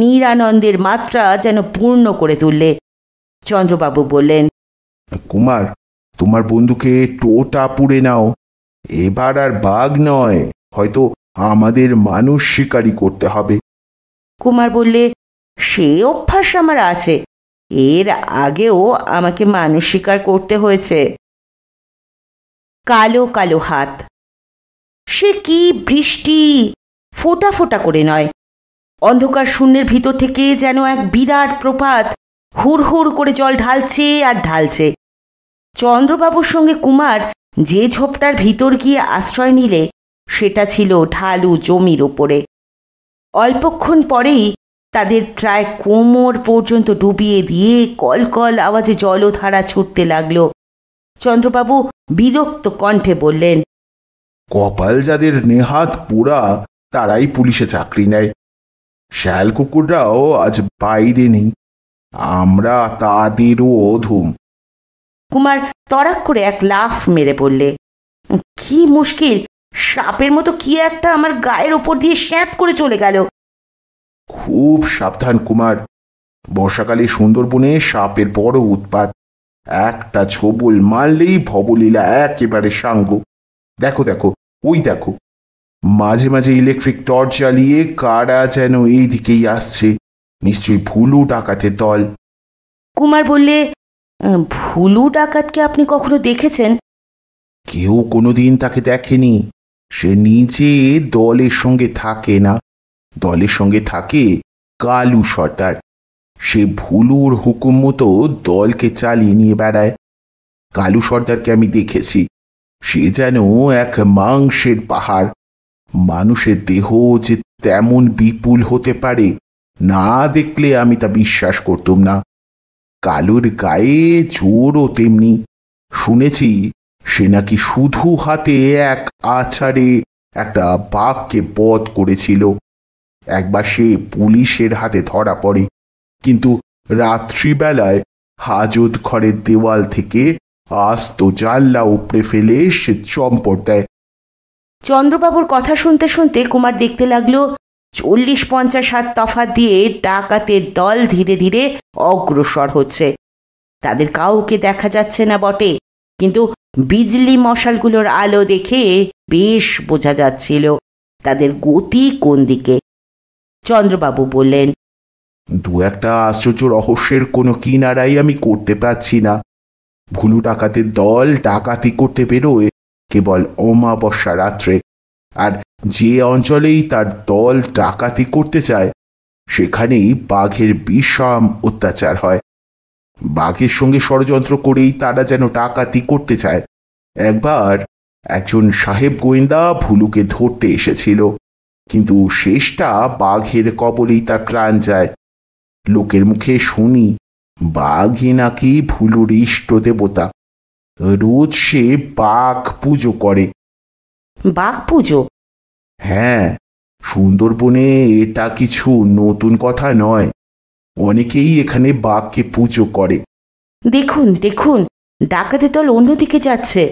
নিরানন্দের মাত্রা যেন পূর্ণ করে তুললে। চন্দ্রবাবু বললেন, কুমার, তোমার বন্ধুকে টোটা পুড়ে নাও, এবার আর বাঘ নয়, হয়তো আমাদের মানুষ শিকারি করতে হবে। কুমার বললে, সে অভ্যাস আমার আছে, এর আগেও আমাকে মানুষ স্বীকার করতে হয়েছে। কালো কালো হাত, সে কি বৃষ্টি! ফোঁটা ফোঁটা করে নয়, অন্ধকার শূন্যের ভিতর থেকে যেন এক বিরাট প্রপাত হুড় হুড় করে জল ঢালছে আর ঢালছে। চন্দ্রবাবুর সঙ্গে কুমার যে ঝোপটার ভিতর গিয়ে আশ্রয় নিলে সেটা ছিল ঢালু জমির ওপরে। অল্পক্ষণ পরেই তাদের প্রায় কোমর পর্যন্ত ডুবিয়ে দিয়ে কলকল আওয়াজে জলধারা ছুটতে লাগলো। চন্দ্রবাবু বিরক্ত কণ্ঠে বললেন, কপাল যাদের নেহাত পোড়া তারাই পুলিশে চাকরি নেয়। শ্যাল কুকুররাও আজ বাইরে নেই, আমরা তাদেরও অধম। কুমার তড়াক করে এক লাফ মেরে বললে, কি মুশকিল! সাপের মতো কি একটা আমার গায়ের ওপর দিয়ে স্যাঁত করে চলে গেল। খুব সাবধান কুমার, বর্ষাকালে সুন্দরবনে সাপের বড় উৎপাত। একটা ছোবল মারলেই ভবলীলা একেবারে সাঙ্গ। দেখো দেখো, ওই দেখো, মাঝে মাঝে ইলেকট্রিক টর্চ জ্বালিয়ে কারা যেন এই দিকেই আসছে। নিশ্চয়ই ভুলু ডাকাতের দল। কুমার বললে, ভুলু ডাকাতকে আপনি কখনো দেখেছেন? কেউ কোনোদিন তাকে দেখেনি। সে নিজে দলের সঙ্গে থাকে না, দলের সঙ্গে থাকে কালু সর্দার। সে ভুলুর হুকুম মতো দলকে চালিয়ে নিয়ে বেড়ায়। কালু সর্দারকে আমি দেখেছি, সে যেন এক মাংসের পাহাড়। মানুষের দেহ যে তেমন বিপুল হতে পারে না দেখলে আমি তা বিশ্বাস করতুম না। কালুর গায়ে জোরও তেমনি। শুনেছি সে নাকি শুধু হাতে এক আছাড়ে একটা বাঘকে বধ করেছিল। একবার সে পুলিশের হাতে ধরা পড়ে, কিন্তু রাত্রিবেলায় হাজত ঘরের দেওয়াল থেকে আস্ত জানলা উপড়ে ফেলে সে চম্পট দেয়। চন্দ্রবাবুর কথা শুনতে শুনতে কুমার দেখতে লাগলো 40-50 হাত তফাৎ দিয়ে ডাকাতের দল ধীরে ধীরে অগ্রসর হচ্ছে। তাদের কাউকে দেখা যাচ্ছে না বটে, কিন্তু বিজলি মশালগুলোর আলো দেখে বেশ বোঝা যাচ্ছিল তাদের গতি কোন দিকে। চন্দ্রবাবু বললেন, দু একটা আশ্চর্য রহস্যের কোনো কিনারাই আমি করতে পারছি না। ভুলু ডাকাতের দল ডাকাতি করতে বেরোয় কেবল অমাবস্যা রাত্রে, আর যে অঞ্চলেই তার দল ডাকাতি করতে চায় সেখানেই বাঘের বিষম অত্যাচার হয়। বাঘের সঙ্গে ষড়যন্ত্র করেই তারা যেন ডাকাতি করতে চায়। একবার একজন সাহেব গোয়েন্দা ভুলুকে ধরতে এসেছিল, কিন্তু শেষটা বাঘের কবলেই তার প্রাণ যায়। লোকের মুখে শুনি বাঘই নাকি ভুলুর ইষ্ট দেবতা। রোজ সে বাঘ পুজো করে। বাঘ পুজো? হ্যাঁ, সুন্দরবনে এটা কিছু নতুন কথা নয়। অনেকেই এখানে বাঘকে পুজো করে। দেখুন দেখুন, ডাকাতের দল অন্যদিকে যাচ্ছে।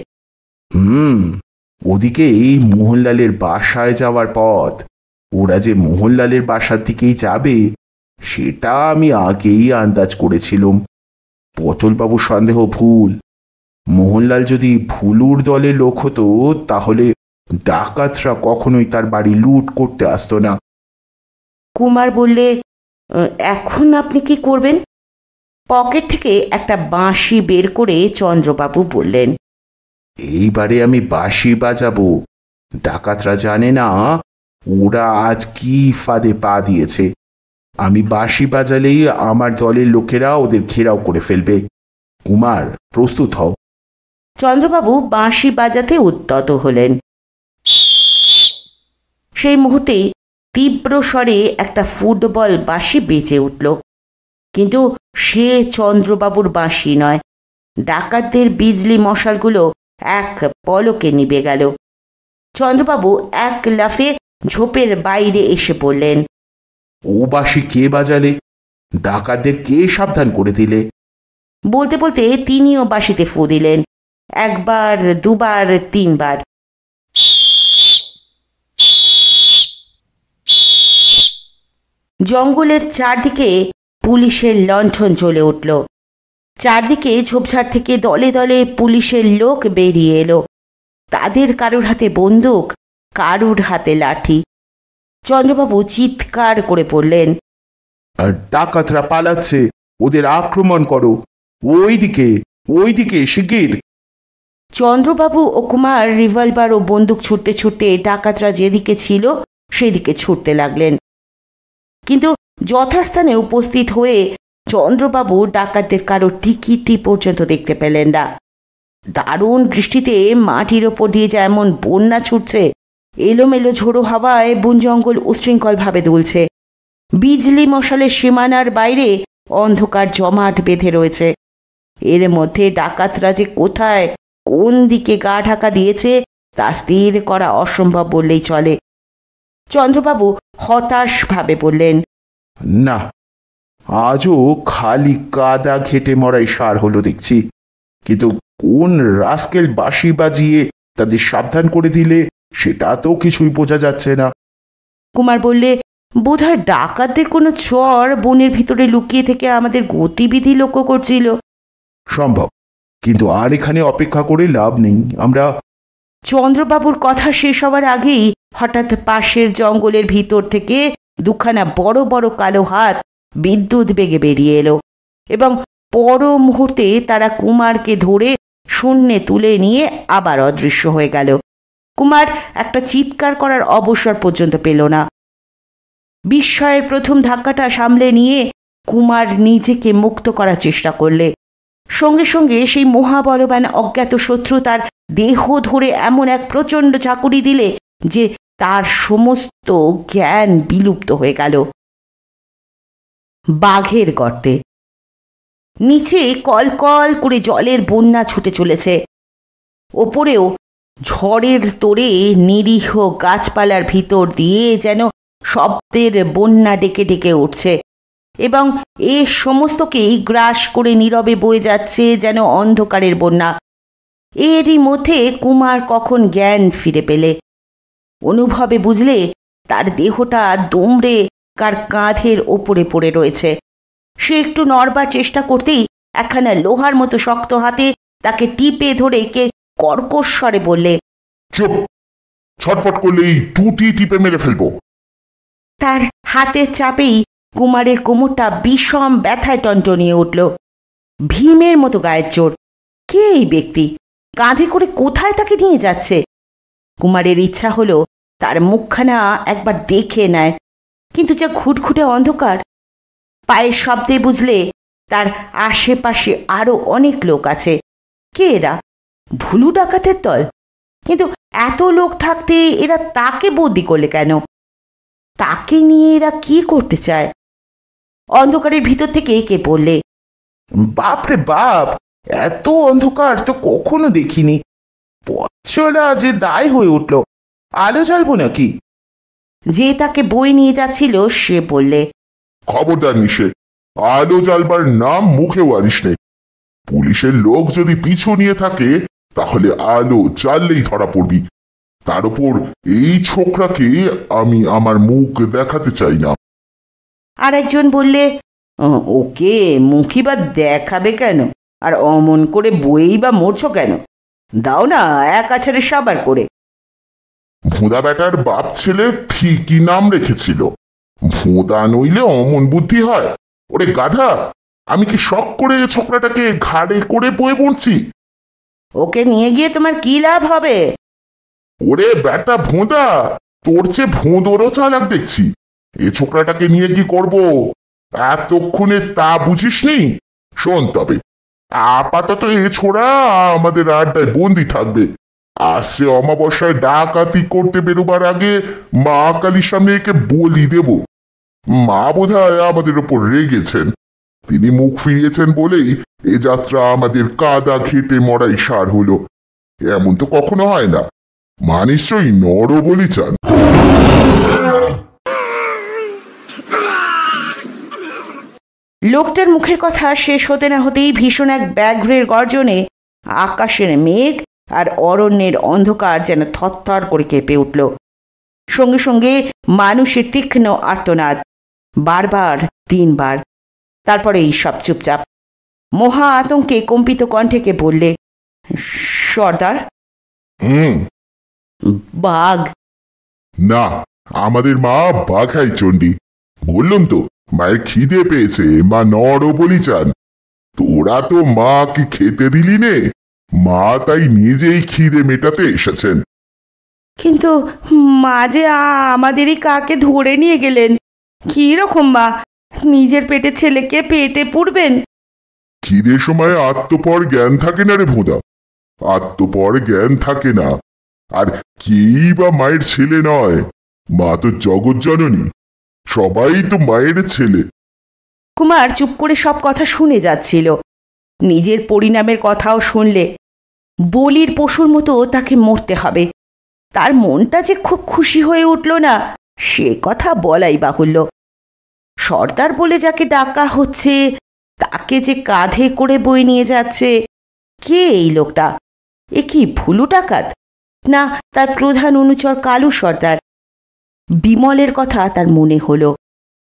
ওদিকে এই মোহনলালের বাসায় যাওয়ার পথ। ওরা যে মোহনলালের বাসার দিকেই যাবে সেটা আমি আগেই আন্দাজ করেছিলাম। পটলবাবুর সন্দেহ ভুল। মোহনলাল যদি ভুলুর দলের লোক হতো তাহলে ডাকাতরা কখনোই তার বাড়ি লুট করতে আসতো না। কুমার বললে, এখন আপনি কি করবেন? পকেট থেকে একটা বাঁশি বের করে চন্দ্রবাবু বললেন, এইবারে আমি বাঁশি বাজাবো। ডাকাতরা জানে না ওরা আজ কি ফাঁদে পা দিয়েছে। আমি বাঁশি বাজালেই আমার দলের লোকেরা ওদের ঘেরাও করে ফেলবে। কুমার, প্রস্তুত হও। চন্দ্রবাবু বাঁশি বাজাতে উদ্যত হলেন। সেই মুহূর্তেই তীব্র স্বরে একটা ফুটবল বাঁশি বেজে উঠল, কিন্তু সে চন্দ্রবাবুর বাঁশি নয়। ডাকাতদের বিজলি মশালগুলো এক পলকে নিভে গেল। চন্দ্রবাবু এক লাফে ঝোপের বাইরে এসে বললেন, ও বাঁশি কে বাজালে? ডাকাতদের কে সাবধান করে দিলে? বলতে বলতে তিনিও বাঁশিতে ফু দিলেন, একবার, দুবার, তিনবার। জঙ্গলের চারদিকে পুলিশের লণ্ঠন জ্বলে উঠল। চারদিকে ঝোপঝাড় থেকে দলে দলে পুলিশের লোক বেরিয়ে এলো। তাদের কারুর হাতে বন্দুক, কারুর হাতে লাঠি। চন্দ্রবাবু চিৎকার করে পড়লেন, ডাকাতরা পালাচ্ছে, ওদের আক্রমণ করো। ওইদিকে শিগগির। চন্দ্রবাবু ও কুমার রিভলভার ও বন্দুক ছুটতে ছুটতে ডাকাতরা যেদিকে ছিল সেদিকে ছুটতে লাগলেন। কিন্তু যথাস্থানে উপস্থিত হয়ে চন্দ্রবাবু ডাকাতদের কারো টিকিটি পর্যন্ত দেখতে পেলেন না। দারুণ বৃষ্টিতে মাটির ওপর দিয়ে যেমন বন্যা ছুটছে, এলোমেলো ঝোড়ো হাওয়ায় বন জঙ্গল উশৃঙ্খলভাবে দুলছে। বিজলি মশালের সীমানার বাইরে অন্ধকার জমাট বেঁধে রয়েছে। এর মধ্যে ডাকাতরা যে কোথায় কোন দিকে গা ঢাকা দিয়েছে তা স্থির করা অসম্ভব বললেই চলে। চন্দ্রবাবু হতাশভাবে বললেন, না, আজও খালি কাদা ঘেটে মরাই সার হলো দেখছি। কিন্তু কোন রাস্কেল বাঁশি বাজিয়ে তাদের সাবধান করে দিলে সেটা তো কিছুই বোঝা যাচ্ছে না। কুমার বললে, বোধহয় ডাকাতদের কোনো চর বনের ভিতরে লুকিয়ে থেকে আমাদের গতিবিধি লক্ষ্য করছিল। সম্ভব, কিন্তু আর এখানে অপেক্ষা করে লাভ নেই। আমরা। চন্দ্রবাবুর কথা শেষ হওয়ার আগেই হঠাৎ পাশের জঙ্গলের ভিতর থেকে দুখানা বড় বড় কালো হাত বিদ্যুৎ বেগে বেরিয়ে এলো এবং পর মুহূর্তে তারা কুমারকে ধরে শূন্যে তুলে নিয়ে আবার অদৃশ্য হয়ে গেল। কুমার একটা চিৎকার করার অবসর পর্যন্ত পেল না। বিস্ময়ের প্রথম ধাক্কাটা সামলে নিয়ে কুমার নিজেকে মুক্ত করার চেষ্টা করলে সঙ্গে সঙ্গে সেই মহাবলবান অজ্ঞাত শত্রু তার দেহ ধরে এমন এক প্রচণ্ড চাকুরি দিলে যে তার সমস্ত জ্ঞান বিলুপ্ত হয়ে গেল। বাঘের গর্তে নিচে কলকল করে জলের বন্যা ছুটে চলেছে। ওপরেও ঝড়ের তোড়ে নিরীহ গাছপালার ভিতর দিয়ে যেন শব্দের বন্যা ডেকে ডেকে উঠছে এবং এ সমস্তকেই গ্রাস করে নীরবে বয়ে যাচ্ছে যেন অন্ধকারের বন্যা। এরই মধ্যে কুমার কখন জ্ঞান ফিরে পেলে। অনুভবে বুঝলে তার দেহটা দুমড়ে কার কাঁধের ওপরে পড়ে রয়েছে। সে একটু নড়বার চেষ্টা করতেই একখানা লোহার মতো শক্ত হাতে তাকে টিপে ধরে কে কর্কশ স্বরে বললে, চুপ! ছটপট করলেই টুটি টিপে মেরে ফেলবো। তার হাতের চাপেই কুমারের কোমরটা বিষম ব্যথায় টনটনিয়ে উঠল। ভীমের মতো গায়ের জোর। কে এই ব্যক্তি? কাঁধে করে কোথায় তাকে নিয়ে যাচ্ছে? কুমারের ইচ্ছা হলো তার মুখখানা একবার দেখে নেয়, কিন্তু যা ঘুটঘুটে অন্ধকার। পায়ের শব্দে বুঝলে তার আশেপাশে আরো অনেক লোক আছে। কে এরা? ভুলু ডাকাতের দল? কিন্তু এত লোক থাকতে এরা তাকে বন্দি করলে কেন? তাকে নিয়ে এরা কি করতে চায়? অন্ধকারের ভিতর থেকে কে বললে, বাপরে বাপ, এত অন্ধকার তো কখনো দেখিনি। পথ চলা যে দায় হয়ে উঠল। আলো জ্বালবো নাকি? যে তাকে বই নিয়ে যাচ্ছিল সে বললে, খবরদার নিষে, আলো জ্বালবার নাম মুখেও আনিস নেই। পুলিশের লোক যদি পিছু নিয়ে থাকে তাহলে আলো জ্বাললেই ধরা পড়বি। তার উপর এই ছোকরাকে আমি আমার মুখ দেখাতে চাই না। আর একজন বললে, ওকে মুখই বা দেখাবে কেন? আর অমন করে বইই বা মরছো কেন? দাও না এক আছাড়ে সাবার করে। ভোঁদা বেটার বাপ ছেলে ঠিকই নাম রেখেছিল। ভোঁদা নইলে অমন বুদ্ধি হয়? ওরে গাধা, আমি কি শখ করে ছোকরাটাকে ঘাড়ে করে বয়ে পড়ছি? ওকে নিয়ে গিয়ে তোমার কি লাভ হবে? ওরে বেটা ভোঁদা, তোর চেয়ে ভোঁদরও চালাক দেখছি। এ ছোকরাটাকে নিয়ে কি করব এতক্ষণে তা বুঝিসনি? শোন তবে, আপাতত এ ছোড়া আমাদের আড্ডায় বন্দি থাকবে। আসছে অমাবস্যায় ডাকাতি করতে বেরোবার আগে মা কালীর সামনে একে বলি দেব। মা বোধহয় আমাদের ওপর রেগেছেন। তিনি মুখ ফিরিয়েছেন বলেই এ যাত্রা আমাদের কাদা ঘেটে মরাই সার হলো। এমন তো কখনো হয় না। মা নিশ্চয়ই নর বলি চান। লোকটার মুখের কথা শেষ হতে না হতেই ভীষণ এক ব্যাঘ্রের গর্জনে আকাশের মেঘ আর অরণ্যের অন্ধকার যেন থরথর করে কেঁপে উঠল। সঙ্গে সঙ্গে মানুষের তীক্ষ্ণ আর্তনাদ, বারবার 3 বার। তারপরে এই সব চুপচাপ। মহা আতঙ্কে কম্পিত কণ্ঠেকে বললে, সর্দার, বাঘ? না, আমাদের মা বাঘাই চণ্ডী। বললাম তো, মায়ের খিদে পেয়েছে, মা নরও বলি চান। তোরা তো মাকে খেতে দিলি নে, মা তাই নিজেই খিদে মেটাতে এসেছেন। কিন্তু মা যে আমাদেরই কাকে ধরে নিয়ে গেলেন, কি রকম মা? নিজের পেটে ছেলেকে পেটে পুরবেন? খিদের সময় আত্মপর জ্ঞান থাকে না রে ভোঁদা, আত্মপর জ্ঞান থাকে না। আর কেই বা মায়ের ছেলে নয়, মা তো জগৎ জননী, সবাই তো মায়ের ছেলে। কুমার চুপ করে সব কথা শুনে যাচ্ছিল। নিজের পরিণামের কথাও শুনলে বলির পশুর মতো তাকে মরতে হবে। তার মনটা যে খুব খুশি হয়ে উঠল না, সে কথা বলাই বাহুল্য। সর্দার বলে যাকে ডাকা হচ্ছে, তাকে যে কাঁধে করে বয়ে নিয়ে যাচ্ছে, কে এই লোকটা? এ কি ভুলু ডাকাত, না তার প্রধান অনুচর কালু সর্দার? বিমলের কথা তার মনে হলো।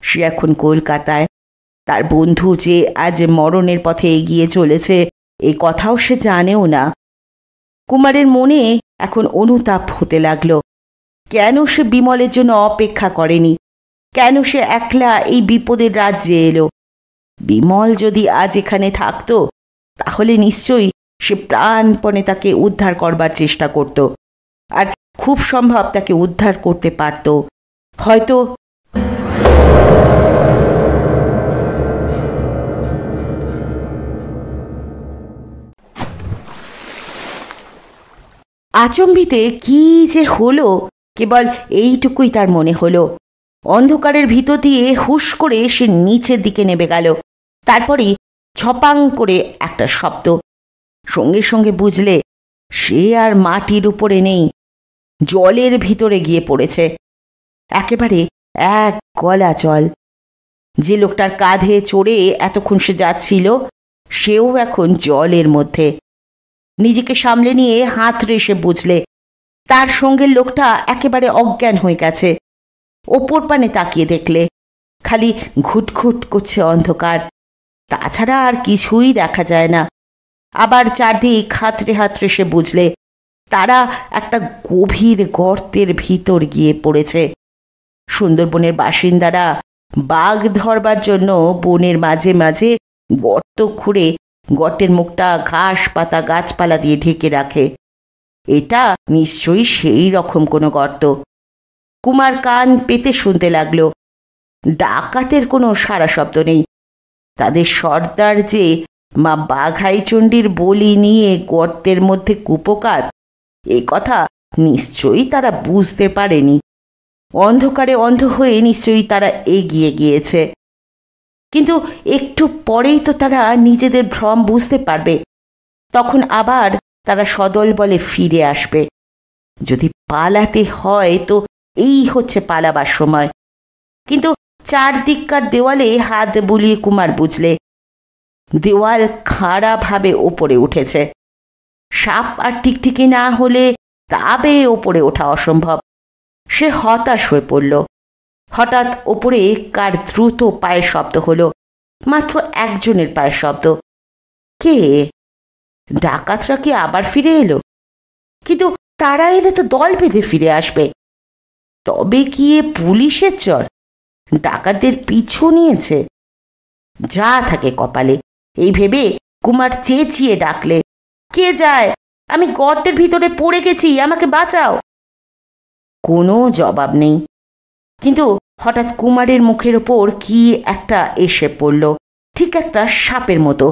সে এখন কলকাতায়, তার বন্ধু যে আজ মরণের পথে এগিয়ে চলেছে এই কথাও সে জানেও না। কুমারের মনে এখন অনুতাপ হতে লাগল। কেন সে বিমলের জন্য অপেক্ষা করেনি? কেন সে একলা এই বিপদের রাজ্যে এলো? বিমল যদি আজ এখানে থাকতো, তাহলে নিশ্চয়ই সে প্রাণপণে তাকে উদ্ধার করবার চেষ্টা করত, আর খুব সম্ভব তাকে উদ্ধার করতে পারত। হয়তো আচম্বিতে কি যে হলো, কেবল এইটুকুই তার মনে হলো। অন্ধকারের ভিতর দিয়ে হুশ করে সে নিচের দিকে নেমে গেল। তারপরে ছপাং করে একটা শব্দ। সঙ্গে সঙ্গে বুঝলে সে আর মাটির উপরে নেই, জলের ভিতরে গিয়ে পড়েছে। একেবারে এক গলা জল। যে লোকটার কাঁধে চড়ে এতক্ষণ সে যাচ্ছিল, সেও এখন জলের মধ্যে। নিজেকে সামলে নিয়ে হাত রেসে বুঝলে তার সঙ্গে লোকটা একেবারে অজ্ঞান হয়ে গেছে। ওপর পানে তাকিয়ে দেখলে খালি ঘুটঘুট করছে অন্ধকার, তাছাড়া আর কিছুই দেখা যায় না। আবার চারদিক হাতড়ে হাতড়ে সে বুঝলে তারা একটা গভীর গর্তের ভিতর গিয়ে পড়েছে। সুন্দরবনের বাসিন্দারা বাঘ ধরবার জন্য বনের মাঝে মাঝে গর্ত খুঁড়ে গর্তের মুখটা ঘাস পাতা গাছপালা দিয়ে ঢেকে রাখে। এটা নিশ্চয়ই সেই রকম কোনো গর্ত। কুমার কান পেতে শুনতে লাগল। ডাকাতের কোনো সারা শব্দ নেই। তাদের সর্দার যে মা বাঘাইচণ্ডীর বলি নিয়ে গর্তের মধ্যে কুপোকাত, এ কথা নিশ্চয়ই তারা বুঝতে পারেনি। অন্ধকারে অন্ধ হয়ে নিশ্চয়ই তারা এগিয়ে গিয়েছে। কিন্তু একটু পরেই তো তারা নিজেদের ভ্রম বুঝতে পারবে। তখন আবার তারা সদল বলে ফিরে আসবে। যদি পালাতে হয় তো এই হচ্ছে পালাবার সময়। কিন্তু চারদিককার দেওয়ালে হাত বুলিয়ে কুমার বুঝলে দেওয়াল খাড়াভাবে ওপরে উঠেছে। সাপ আর টিকটিকি না হলে তা বেয়ে ওপরে ওঠা অসম্ভব। সে হতাশ হয়ে পড়ল। হঠাৎ ওপরে কার দ্রুত পায়ের শব্দ হলো। মাত্র একজনের পায়ের শব্দ। কে? ডাকাতরা কি আবার ফিরে এলো? কিন্তু তারা এলে তো দল বেঁধে ফিরে আসবে। তবে কি এ পুলিশের চর? ডাকাতদের পিছু নিয়েছে? যা থাকে কপালে, এই ভেবে কুমার চেঁচিয়ে ডাকলে, কে যায়? আমি গর্তের ভিতরে পড়ে গেছি, আমাকে বাঁচাও। কোনো জবাব নেই। কিন্তু হঠাৎ কুমারের মুখের ওপর কি একটা এসে পড়ল, ঠিক একটা সাপের মতো।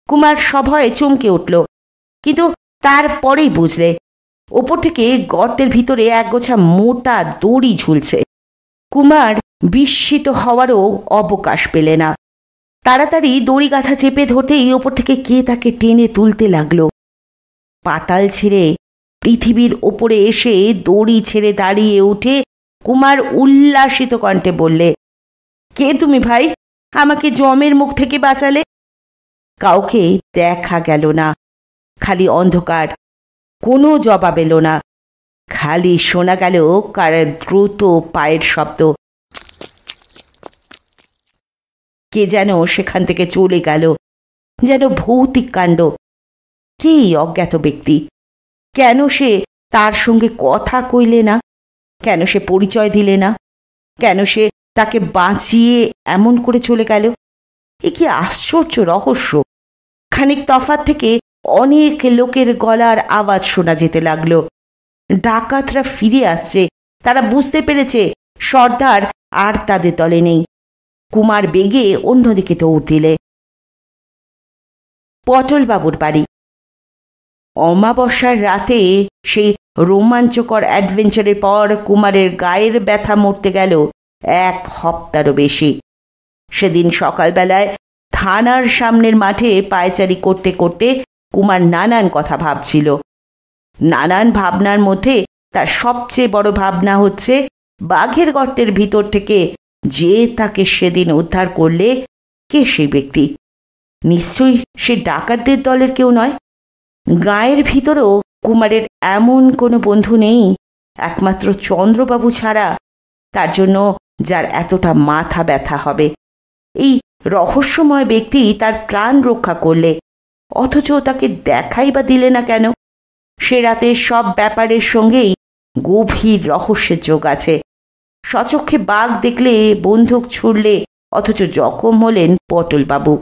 কুমার সভয়ে চমকে উঠল, কিন্তু তারপরেই বুঝলে ওপর থেকে গর্তের ভিতরে একগোছা মোটা দড়ি ঝুলছে। কুমার বিস্মিত হওয়ারও অবকাশ পেলে না। তাড়াতাড়ি দড়ি গাছা চেপে ধরতেই ওপর থেকে কে তাকে টেনে তুলতে লাগলো। পাতাল ছেড়ে পৃথিবীর ওপরে এসে দড়ি ছেড়ে দাঁড়িয়ে উঠে কুমার উল্লাসিত কণ্ঠে বললে, কে তুমি ভাই? আমাকে জমের মুখ থেকে বাঁচালে। কাউকে দেখা গেল না, খালি অন্ধকার। কোনো জবাব এলো না, খালি শোনা গেল কার দ্রুত পায়ের শব্দ। কে যেন সেখান থেকে চলে গেল, যেন ভৌতিক কাণ্ড। কে অজ্ঞাত ব্যক্তি? কেন সে তার সঙ্গে কথা কইলে না? কেন সে পরিচয় দিলে না? কেন সে তাকে বাঁচিয়ে এমন করে চলে গেল? এ কি আশ্চর্য রহস্য! খানিক তফাৎ থেকে অনেক লোকের গলার আওয়াজ শোনা যেতে লাগলো। ডাকাতরা ফিরে আসছে। তারা বুঝতে পেরেছে সর্দার আর তাদের দলে নেই। কুমার বেগে অন্যদিকে দৌড় দিলে। পটলবাবুর বাড়ি। অমাবস্যার রাতে সেই রোমাঞ্চকর অ্যাডভেঞ্চারের পর কুমারের গায়ের ব্যথা মরতে গেল 1 সপ্তাহেরও বেশি। সেদিন সকালবেলায় থানার সামনের মাঠে পায়চারি করতে করতে কুমার নানান কথা ভাবছিল। নানান ভাবনার মধ্যে তার সবচেয়ে বড় ভাবনা হচ্ছে বাঘের গর্তের ভিতর থেকে যে তাকে সেদিন উদ্ধার করলে কে সেই ব্যক্তি। নিশ্চয়ই সে ডাকাতদের দলের কেউ নয়। গায়ের ভিতরেও কুমারের এমন কোনো বন্ধু নেই একমাত্র চন্দ্রবাবু ছাড়া, তার জন্য যার এতটা মাথা ব্যথা হবে। এই রহস্যময় ব্যক্তি তার প্রাণ রক্ষা করলে, অথচ তাকে দেখাই বা দিলে না কেন? সে রাতের সব ব্যাপারের সঙ্গেই গভীর রহস্যের যোগ আছে। সচক্ষে বাঘ দেখলে, বন্দুক ছুড়লে, অথচ জখম হলেন পটলবাবু।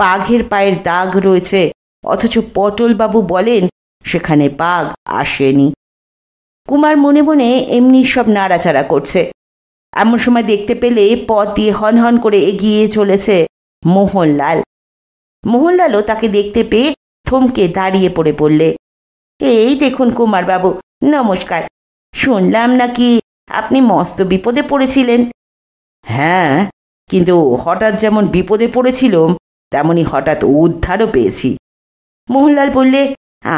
বাঘের পায়ের দাগ রয়েছে, অথচ পটলবাবু বলেন সেখানে বাঘ আসেনি। কুমার মনে মনে এমনি সব নাড়াচাড়া করছে। এমন সময় দেখতে পেলে পথ দিয়ে হনহন করে এগিয়ে চলেছে মোহনলাল। মোহনলালও তাকে দেখতে পেয়ে থমকে দাঁড়িয়ে পড়ে বললে, এই দেখুন কুমারবাবু, নমস্কার। শুনলাম নাকি আপনি মস্ত বিপদে পড়েছিলেন। হ্যাঁ, কিন্তু হঠাৎ যেমন বিপদে পড়েছিলাম তেমনি হঠাৎ উদ্ধারও পেয়েছি। মোহনলাল বললে,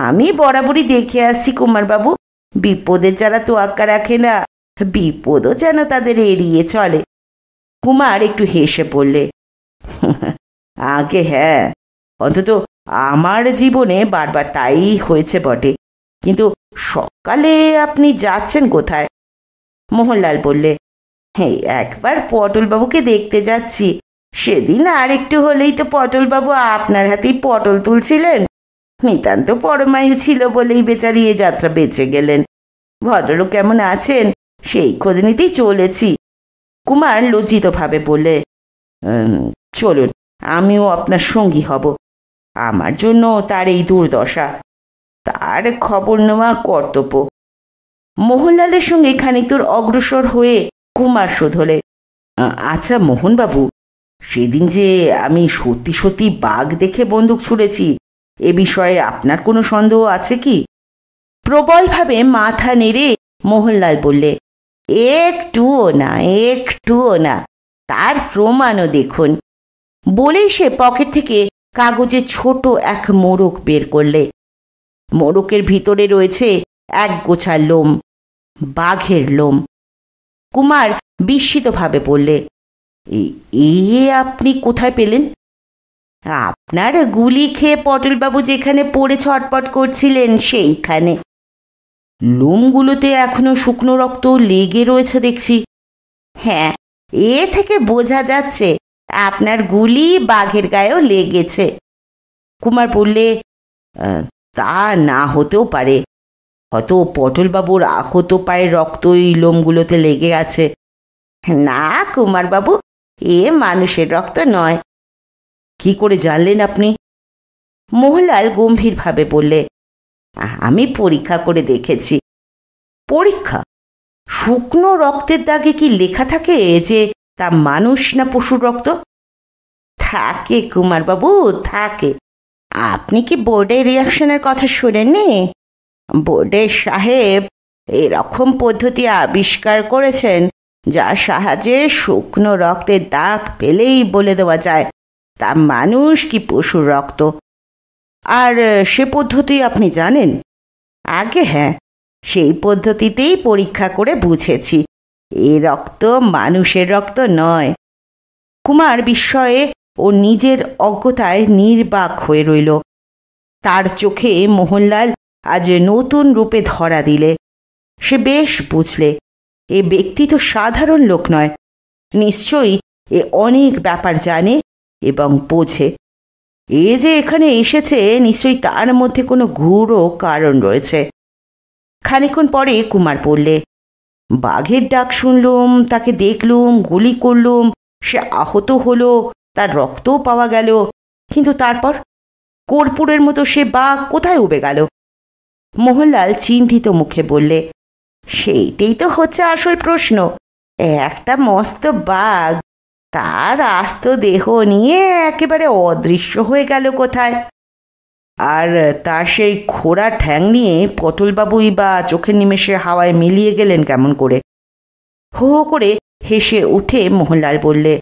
আমি বরাবরই দেখে আসছি কুমারবাবু, বিপদের যারা তোয়াক্কা রাখে না, বিপদও যেন তাদের এড়িয়ে চলে। কুমার একটু হেসে বললে, আগে হ্যাঁ, অন্তত আমার জীবনে বারবার তাই হয়েছে বটে। কিন্তু সকালে আপনি যাচ্ছেন কোথায়? মোহনলাল বললে, হ্যাঁ, একবার পটলবাবুকে দেখতে যাচ্ছি। সেদিন আর একটু হলেই তো পটলবাবু আপনার হাতেই পটল তুলছিলেন। নিতান্ত পরমায়ু ছিল বলেই বেচারি এ যাত্রা বেঁচে গেলেন। ভদ্রলোক কেমন আছেন সেই খোঁজ নিতেই চলেছি। কুমার লজ্জিতভাবে বললে, চলুন, আমিও আপনার সঙ্গী হব। আমার জন্য তার এই দুর্দশা, তার খবর নেওয়া কর্তব্য। মোহনলালের সঙ্গে খানিক দূর অগ্রসর হয়ে কুমার শোধলে, আচ্ছা মোহনবাবু, সেদিন যে আমি সত্যি সত্যি বাঘ দেখে বন্দুক ছুঁড়েছি, এ বিষয়ে আপনার কোনো সন্দেহ আছে কি? প্রবলভাবে মাথা নেড়ে মোহনলাল বললে, একটুও না, একটুও না। তার প্রমাণও দেখুন। বলেই সে পকেট থেকে কাগজে ছোট এক মোড়ক বের করলে। মোড়কের ভিতরে রয়েছে এক গোছা লোম, বাঘের লোম। কুমার বিস্মিতভাবে বললে, এ আপনি কোথায় পেলেন? আপনার গুলি খেয়ে পটলবাবু যেখানে পড়ে ছটপট করছিলেন সেইখানে। লোমগুলোতে এখনো শুকনো রক্ত লেগে রয়েছে দেখছি। হ্যাঁ, এ থেকে বোঝা যাচ্ছে আপনার গুলি বাঘের গায়েও লেগেছে। কুমার বললে, তা না হতেও পারে, হয়তো পটলবাবুর আহত পায়ের রক্ত এই লোমগুলোতে লেগে আছে। না কুমারবাবু, এ মানুষের রক্ত নয়। কি করে জানলেন আপনি? মোহনলাল গম্ভীরভাবে বললে, আমি পরীক্ষা করে দেখেছি। পরীক্ষা? শুকনো রক্তের দাগে কি লেখা থাকে যে তা মানুষ না পশুর রক্ত? থাকে কুমারবাবু, থাকে। আপনি কি বোর্ডের রিয়াকশনের কথা শোনেননি? বোর্ডের সাহেব এরকম পদ্ধতি আবিষ্কার করেছেন যার সাহায্যে শুকনো রক্তের দাগ পেলেই বলে দেওয়া যায় তা মানুষ কি পশুর রক্ত। আর সে পদ্ধতি আপনি জানেন? আগে হ্যাঁ, সেই পদ্ধতিতেই পরীক্ষা করে বুঝেছি এ রক্ত মানুষের রক্ত নয়। কুমার বিস্ময়ে ও নিজের অজ্ঞতায় নির্বাক হয়ে রইল। তার চোখে মোহনলাল আজ নতুন রূপে ধরা দিলে। সে বেশ বুঝলে এ ব্যক্তি তো সাধারণ লোক নয়, নিশ্চয়ই এ অনেক ব্যাপার জানে এবং বোঝে। এ যে এখানে এসেছে নিশ্চয়ই তার মধ্যে কোনো গূঢ় কারণ রয়েছে। খানিকক্ষণ পরে কুমার বললে, বাঘের ডাক শুনলুম, তাকে দেখলুম, গুলি করলুম, সে আহত হলো, তার রক্তও পাওয়া গেল, কিন্তু তারপর কর্পূরের মতো সে বাঘ কোথায় উবে গেল? মোহনলাল চিন্তিত মুখে বললে, সেইটাই তো হচ্ছে আসল প্রশ্ন। একটা মস্ত বাঘ তার আস্ত দেহ নিয়ে একেবারে অদৃশ্য হয়ে গেল কোথায়? আর তার সেই খোড়া ঠ্যাং নিয়ে পটলবাবুই বা চোখের নিমেষে হাওয়ায় মিলিয়ে গেলেন কেমন করে? হো হো করে হেসে উঠে মোহনলাল বললে,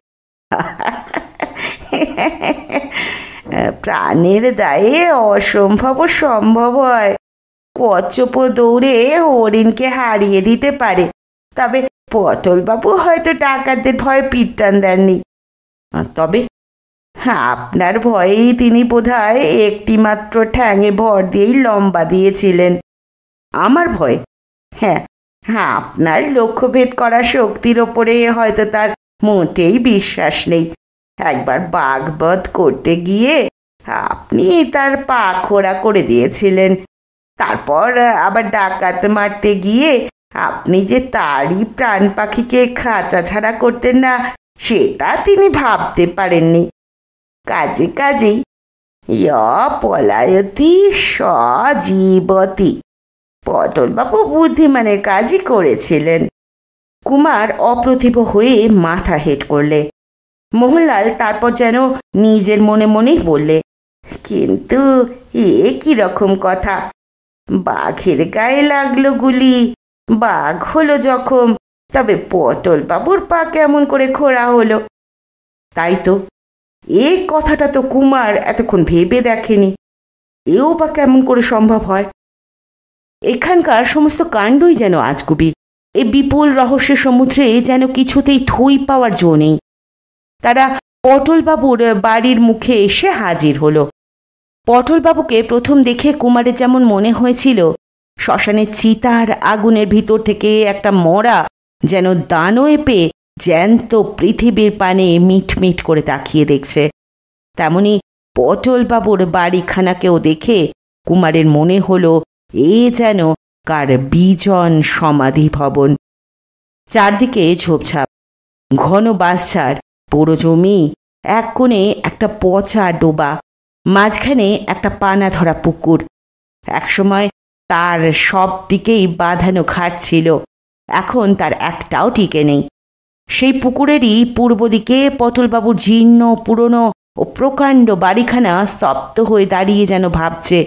প্রাণের দায়ে অসম্ভব সম্ভব হয়। কচ্ছপ দৌড়ে হরিণকে হারিয়ে দিতে পারে, তবে পটলবাবু হয়তো ডাকাতদের ভয়ে পিটান দেননি। তবে আপনার ভয়েই তিনি বোধহয় একটি মাত্র ঠ্যাঙে ভর দিয়েই লম্বা দিয়েছিলেন। আমার ভয়? হ্যাঁ, আপনার লক্ষ্যভেদ করা শক্তির ওপরে হয়তো তার মোটেই বিশ্বাস নেই। একবার বাঘবধ করতে গিয়ে আপনি তার পা খোড়া করে দিয়েছিলেন, তারপর আবার ডাকাত মারতে গিয়ে আপনি যে তারই প্রাণ পাখিকে খাঁচা ছাড়া করতেন না, সেটা তিনি ভাবতে পারেননি। কাজেই পলায়তি সজীবতি, পটলবাবু বুদ্ধিমানের কাজই করেছিলেন। কুমার অপ্রতিভ হয়ে মাথা হেঁট করলে। মোহনলাল তারপর যেন নিজের মনে মনেই বললে, কিন্তু এ কি রকম কথা? বাঘের গায়ে লাগলো গুলি, বাঘ হলো জখম, তবে পটলবাবুর পা কেমন করে খোঁড়া হলো? তাই তো, এই কথাটা তো কুমার এতক্ষণ ভেবে দেখেনি। এও বা কেমন করে সম্ভব হয়? এখানকার সমস্ত কাণ্ডই যেন আজগুবি। এই বিপুল রহস্যের সমুদ্রে যেন কিছুতেই থই পাওয়ার জো নেই। তারা পটলবাবুর বাড়ির মুখে এসে হাজির হলো। পটলবাবুকে প্রথম দেখে কুমারের যেমন মনে হয়েছিল শ্মশানের চিতার আগুনের ভিতর থেকে একটা মরা যেন দানয়ে পেয়ে জ্যান্ত পৃথিবীর পানে মিটমিট করে তাকিয়ে দেখছে, তেমনি পটলবাবুর বাড়িখানাকেও দেখে কুমারের মনে হলো এ যেন কার বিজন সমাধি ভবন। চারদিকে ঝোপঝাপ, ঘন বাঁশঝাড়, পুরো জমি, এক কোণে একটা পচা ডোবা, মাঝখানে একটা পানা ধরা পুকুর। একসময় তার সব দিকেই বাঁধানো ঘাট ছিল, এখন তার একটাও টিকে নেই। সেই পুকুরেরই পূর্ব দিকে পটলবাবুর জীর্ণ পুরনো ও প্রকাণ্ড বাড়িখানা স্তব্ধ হয়ে দাঁড়িয়ে যেন ভাবছে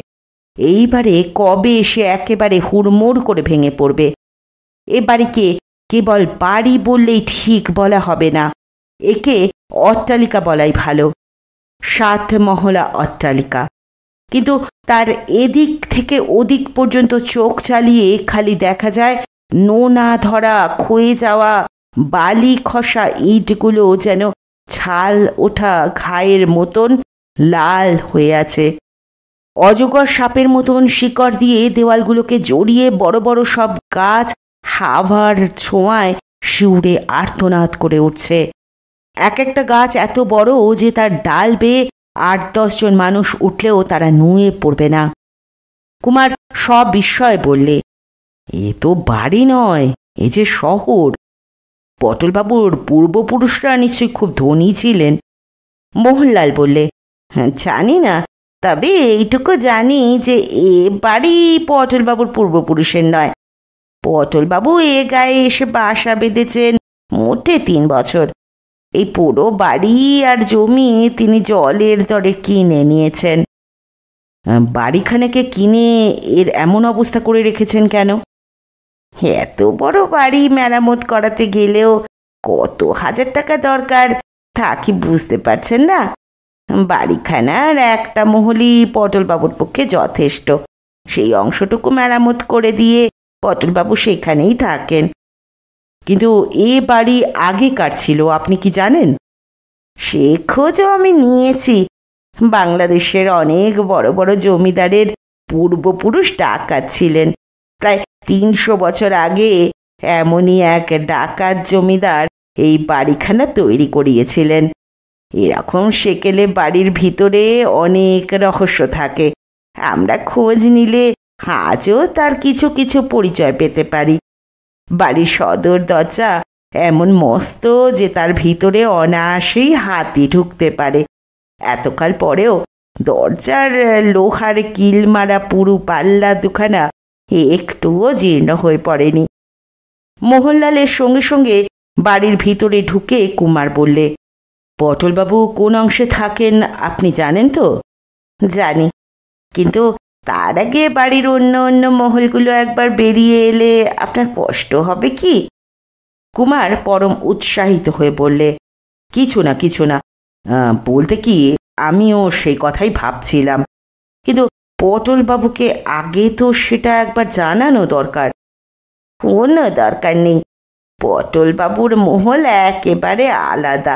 এইবারে কবে এসে একেবারে হুড়মুড় করে ভেঙে পড়বে। এ বাড়িকে কেবল বাড়ি বললেই ঠিক বলা হবে না, একে অট্টালিকা বলাই ভালো। 7 মহলা অট্টালিকা, কিন্তু তার এদিক থেকে ওদিক পর্যন্ত চোখ চালিয়ে খালি দেখা যায় নোনা ধরা ক্ষয়ে যাওয়া বালি খসা ইটগুলো যেন ছাল ওঠা ঘায়ের মতন লাল হয়ে আছে। অজগর সাপের মতন শিকড় দিয়ে দেওয়ালগুলোকে জড়িয়ে বড় বড় সব গাছ হাওয়ার ছোঁয়ায় শিউরে আর্তনাদ করে উঠছে। এক একটা গাছ এত বড় যে তার ডাল বেয়ে 8-10 জন মানুষ উঠলেও তারা নুয়ে পড়বে না। কুমার সব বিস্ময়ে বললে, এ তো বাড়ি নয়, এ যে শহর। পটলবাবুর পূর্বপুরুষরা নিশ্চয়ই খুব ধনী ছিলেন। মোহনলাল বললে, জানি না, তবে এইটুকু জানি যে এ বাড়ি পটলবাবুর পূর্বপুরুষের নয়। পটলবাবু এ গায়ে এসে বাসা বেঁধেছেন মোটে 3 বছর। এই পুরো বাড়ি আর জমি তিনি জলের দরে কিনে নিয়েছেন। বাড়িখানাকে কিনে এর এমন অবস্থা করে রেখেছেন কেন? এত বড় বাড়ি মেরামত করাতে গেলেও কত হাজার টাকা দরকার তা কি বুঝতে পারছেন না? বাড়িখানার একটা মহলই পটলবাবুর পক্ষে যথেষ্ট। সেই অংশটুকু মেরামত করে দিয়ে পটলবাবু সেখানেই থাকেন। কিন্তু এ বাড়ি আগেকার ছিল, আপনি কি জানেন? সে খোঁজও আমি নিয়েছি। বাংলাদেশের অনেক বড় বড় জমিদারের পূর্বপুরুষ ডাকাত ছিলেন। প্রায় 300 বছর আগে এমনই এক ডাকাত জমিদার এই বাড়িখানা তৈরি করিয়েছিলেন। এরকম সেকেলে বাড়ির ভিতরে অনেক রহস্য থাকে। আমরা খোঁজ নিলে আজও তার কিছু কিছু পরিচয় পেতে পারি। বাড়ির সদর দরজা এমন মস্ত যে তার ভিতরে অনায়াসেই হাতি ঢুকতে পারে। এতকাল পরেও দরজার লোহার কিল মারা পুরু পাল্লা দুখানা একটুও জীর্ণ হয়ে পড়েনি। মোহনলালের সঙ্গে সঙ্গে বাড়ির ভিতরে ঢুকে কুমার বললে, পটলবাবু কোন অংশে থাকেন আপনি জানেন তো? জানি, কিন্তু তার আগে বাড়ির অন্য অন্য মহলগুলো একবার বেরিয়ে এলে আপনার কষ্ট হবে কি? কুমার পরম উৎসাহিত হয়ে বললে, কিছু না কিছু না, বলতে কি আমিও সেই কথাই ভাবছিলাম, কিন্তু পটলবাবুকে আগে তো সেটা একবার জানানো দরকার। কোনো দরকার নেই, পটলবাবুর মহল একেবারে আলাদা,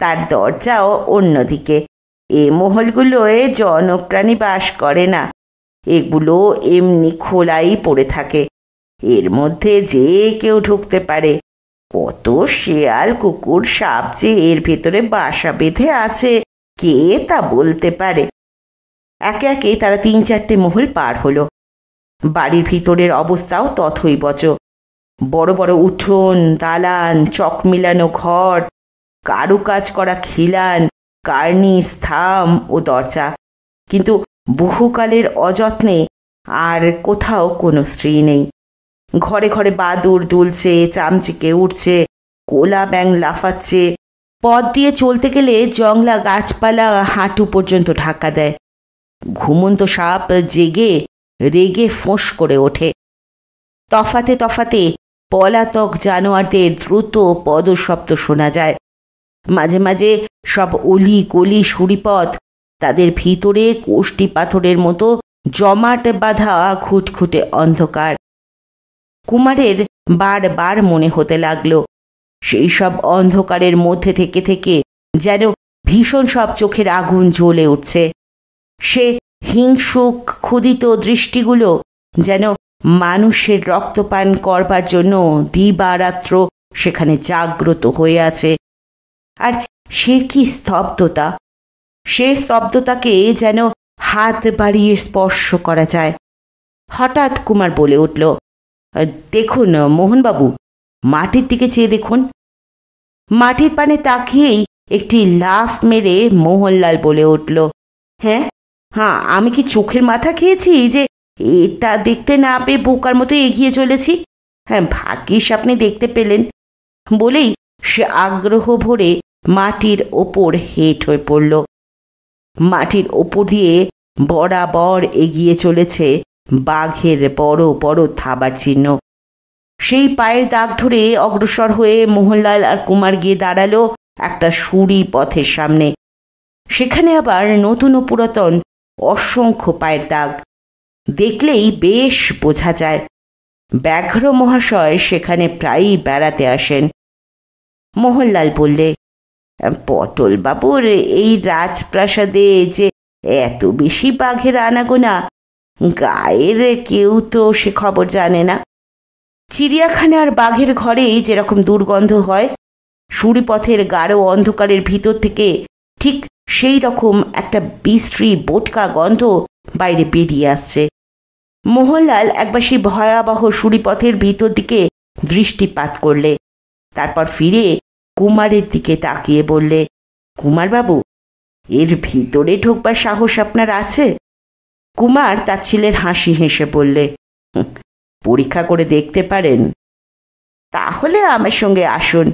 তার দরজাও অন্যদিকে। এ মহলগুলোয় জনপ্রাণী বাস করে না, এগুলো এমনি খোলাই পড়ে থাকে। এর মধ্যে যে কেউ ঢুকতে পারে। কত শেয়াল কুকুর সাপ যে এর ভেতরে বাসা বেঁধে আছে কে তা বলতে পারে। একে একে তারা ৩-৪টে মহল পার হলো। বাড়ির ভিতরের অবস্থাও তথৈবচ। বড় বড় উঠোন, দালান, চক মিলানো ঘর, কারুকাজ করা খিলান, কার্নিস, থাম ও দরজা, কিন্তু বহুকালের অযত্নে আর কোথাও কোনো স্ত্রী নেই। ঘরে ঘরে বাদুড় দুলছে, চামচিকে উঠছে, কোলা ব্যাং লাফাচ্ছে। পথ দিয়ে চলতে গেলে জংলা গাছপালা হাঁটু পর্যন্ত ঢাকা দেয়। ঘুমন্ত সাপ জেগে রেগে ফোঁস করে ওঠে। তফাতে তফাতে পলাতক জানোয়ারদের দ্রুত পদশব্দ শোনা যায়। মাঝে মাঝে সব অলি গলি সুড়িপথ, তাদের ভিতরে কোষ্টি পাথরের মতো জমাট বাঁধা খুটখুটে অন্ধকার। কুমারের বারবার মনে হতে লাগলো সেই সব অন্ধকারের মধ্যে থেকে থেকে যেন ভীষণ সব চোখের আগুন জ্বলে উঠছে। সে হিংসুক ক্ষুদিত দৃষ্টিগুলো যেন মানুষের রক্তপান করবার জন্য দিবারাত্র সেখানে জাগ্রত হয়ে আছে। আর সে কি স্তব্ধতা! সে স্তব্ধতাকে যেন হাত বাড়িয়ে স্পর্শ করা যায়। হঠাৎ কুমার বলে উঠল, দেখুন মোহনবাবু, মাটির দিকে চেয়ে দেখুন। মাটির পানে তাকিয়েই একটি লাফ মেরে মোহনলাল বলে উঠল, হ্যাঁ হ্যাঁ, আমি কি চোখের মাথা খেয়েছি যে এটা দেখতে না পেয়ে বোকার মতো এগিয়ে চলেছি? হ্যাঁ, ভাগ্যিস আপনি দেখতে পেলেন। বলেই সে আগ্রহ ভরে মাটির ওপর হেঁট হয়ে পড়ল। মাটির ওপর দিয়ে বরাবর এগিয়ে চলেছে বাঘের বড় বড় থাবার চিহ্ন। সেই পায়ের দাগ ধরে অগ্রসর হয়ে মোহনলাল আর কুমার গিয়ে দাঁড়ালো একটা সুড়ি পথের সামনে। সেখানে আবার নতুন ও পুরাতন অসংখ্য পায়ের দাগ। দেখলেই বেশ বোঝা যায় ব্যাঘ্র মহাশয় সেখানে প্রায়ই বেড়াতে আসেন। মোহনলাল বললে, পটলবাবুর এই রাজপ্রাসাদে যে এত বেশি বাঘের আনাগোনা, গায়ের কেউ তো সে খবর জানে না। চিড়িয়াখানার বাঘের ঘরেই যেরকম দুর্গন্ধ হয়, সুড়িপথের গাঢ় অন্ধকারের ভিতর থেকে ঠিক সেই রকম একটা বিশ্রী বোটকা গন্ধ বাইরে বেরিয়ে আসছে। মোহনলাল একবার সেই ভয়াবহ সুড়িপথের ভিতর দিকে দৃষ্টিপাত করলে, তারপর ফিরে কুমারের দিকে তাকিয়ে বললে, কুমারবাবু, এর ভিতরে ঢুকবার সাহস আপনার আছে? কুমার তার ছেলের হাসি হেসে বললে, পরীক্ষা করে দেখতে পারেন? তাহলে আমার সঙ্গে আসুন।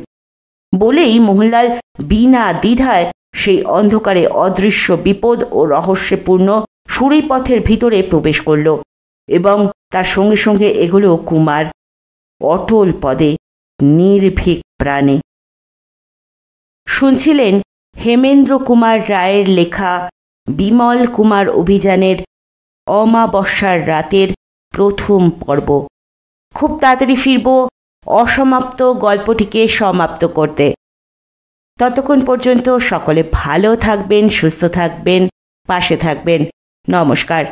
বলেই মোহনলাল বিনা দ্বিধায় সেই অন্ধকারে অদৃশ্য বিপদ ও রহস্যপূর্ণ সুড়িপথের ভিতরে প্রবেশ করল এবং তার সঙ্গে সঙ্গে এগুলো কুমার, অটল পদে, নির্ভীক প্রাণে। শুনছিলেন হেমেন্দ্র কুমার রায়ের লেখা বিমল কুমার অভিযানের অমাবস্যার রাতের প্রথম পর্ব। খুব তাড়াতাড়ি ফিরব অসমাপ্ত গল্পটিকে সমাপ্ত করতে। ততক্ষণ পর্যন্ত সকলে ভালো থাকবেন, সুস্থ থাকবেন, পাশে থাকবেন। নমস্কার।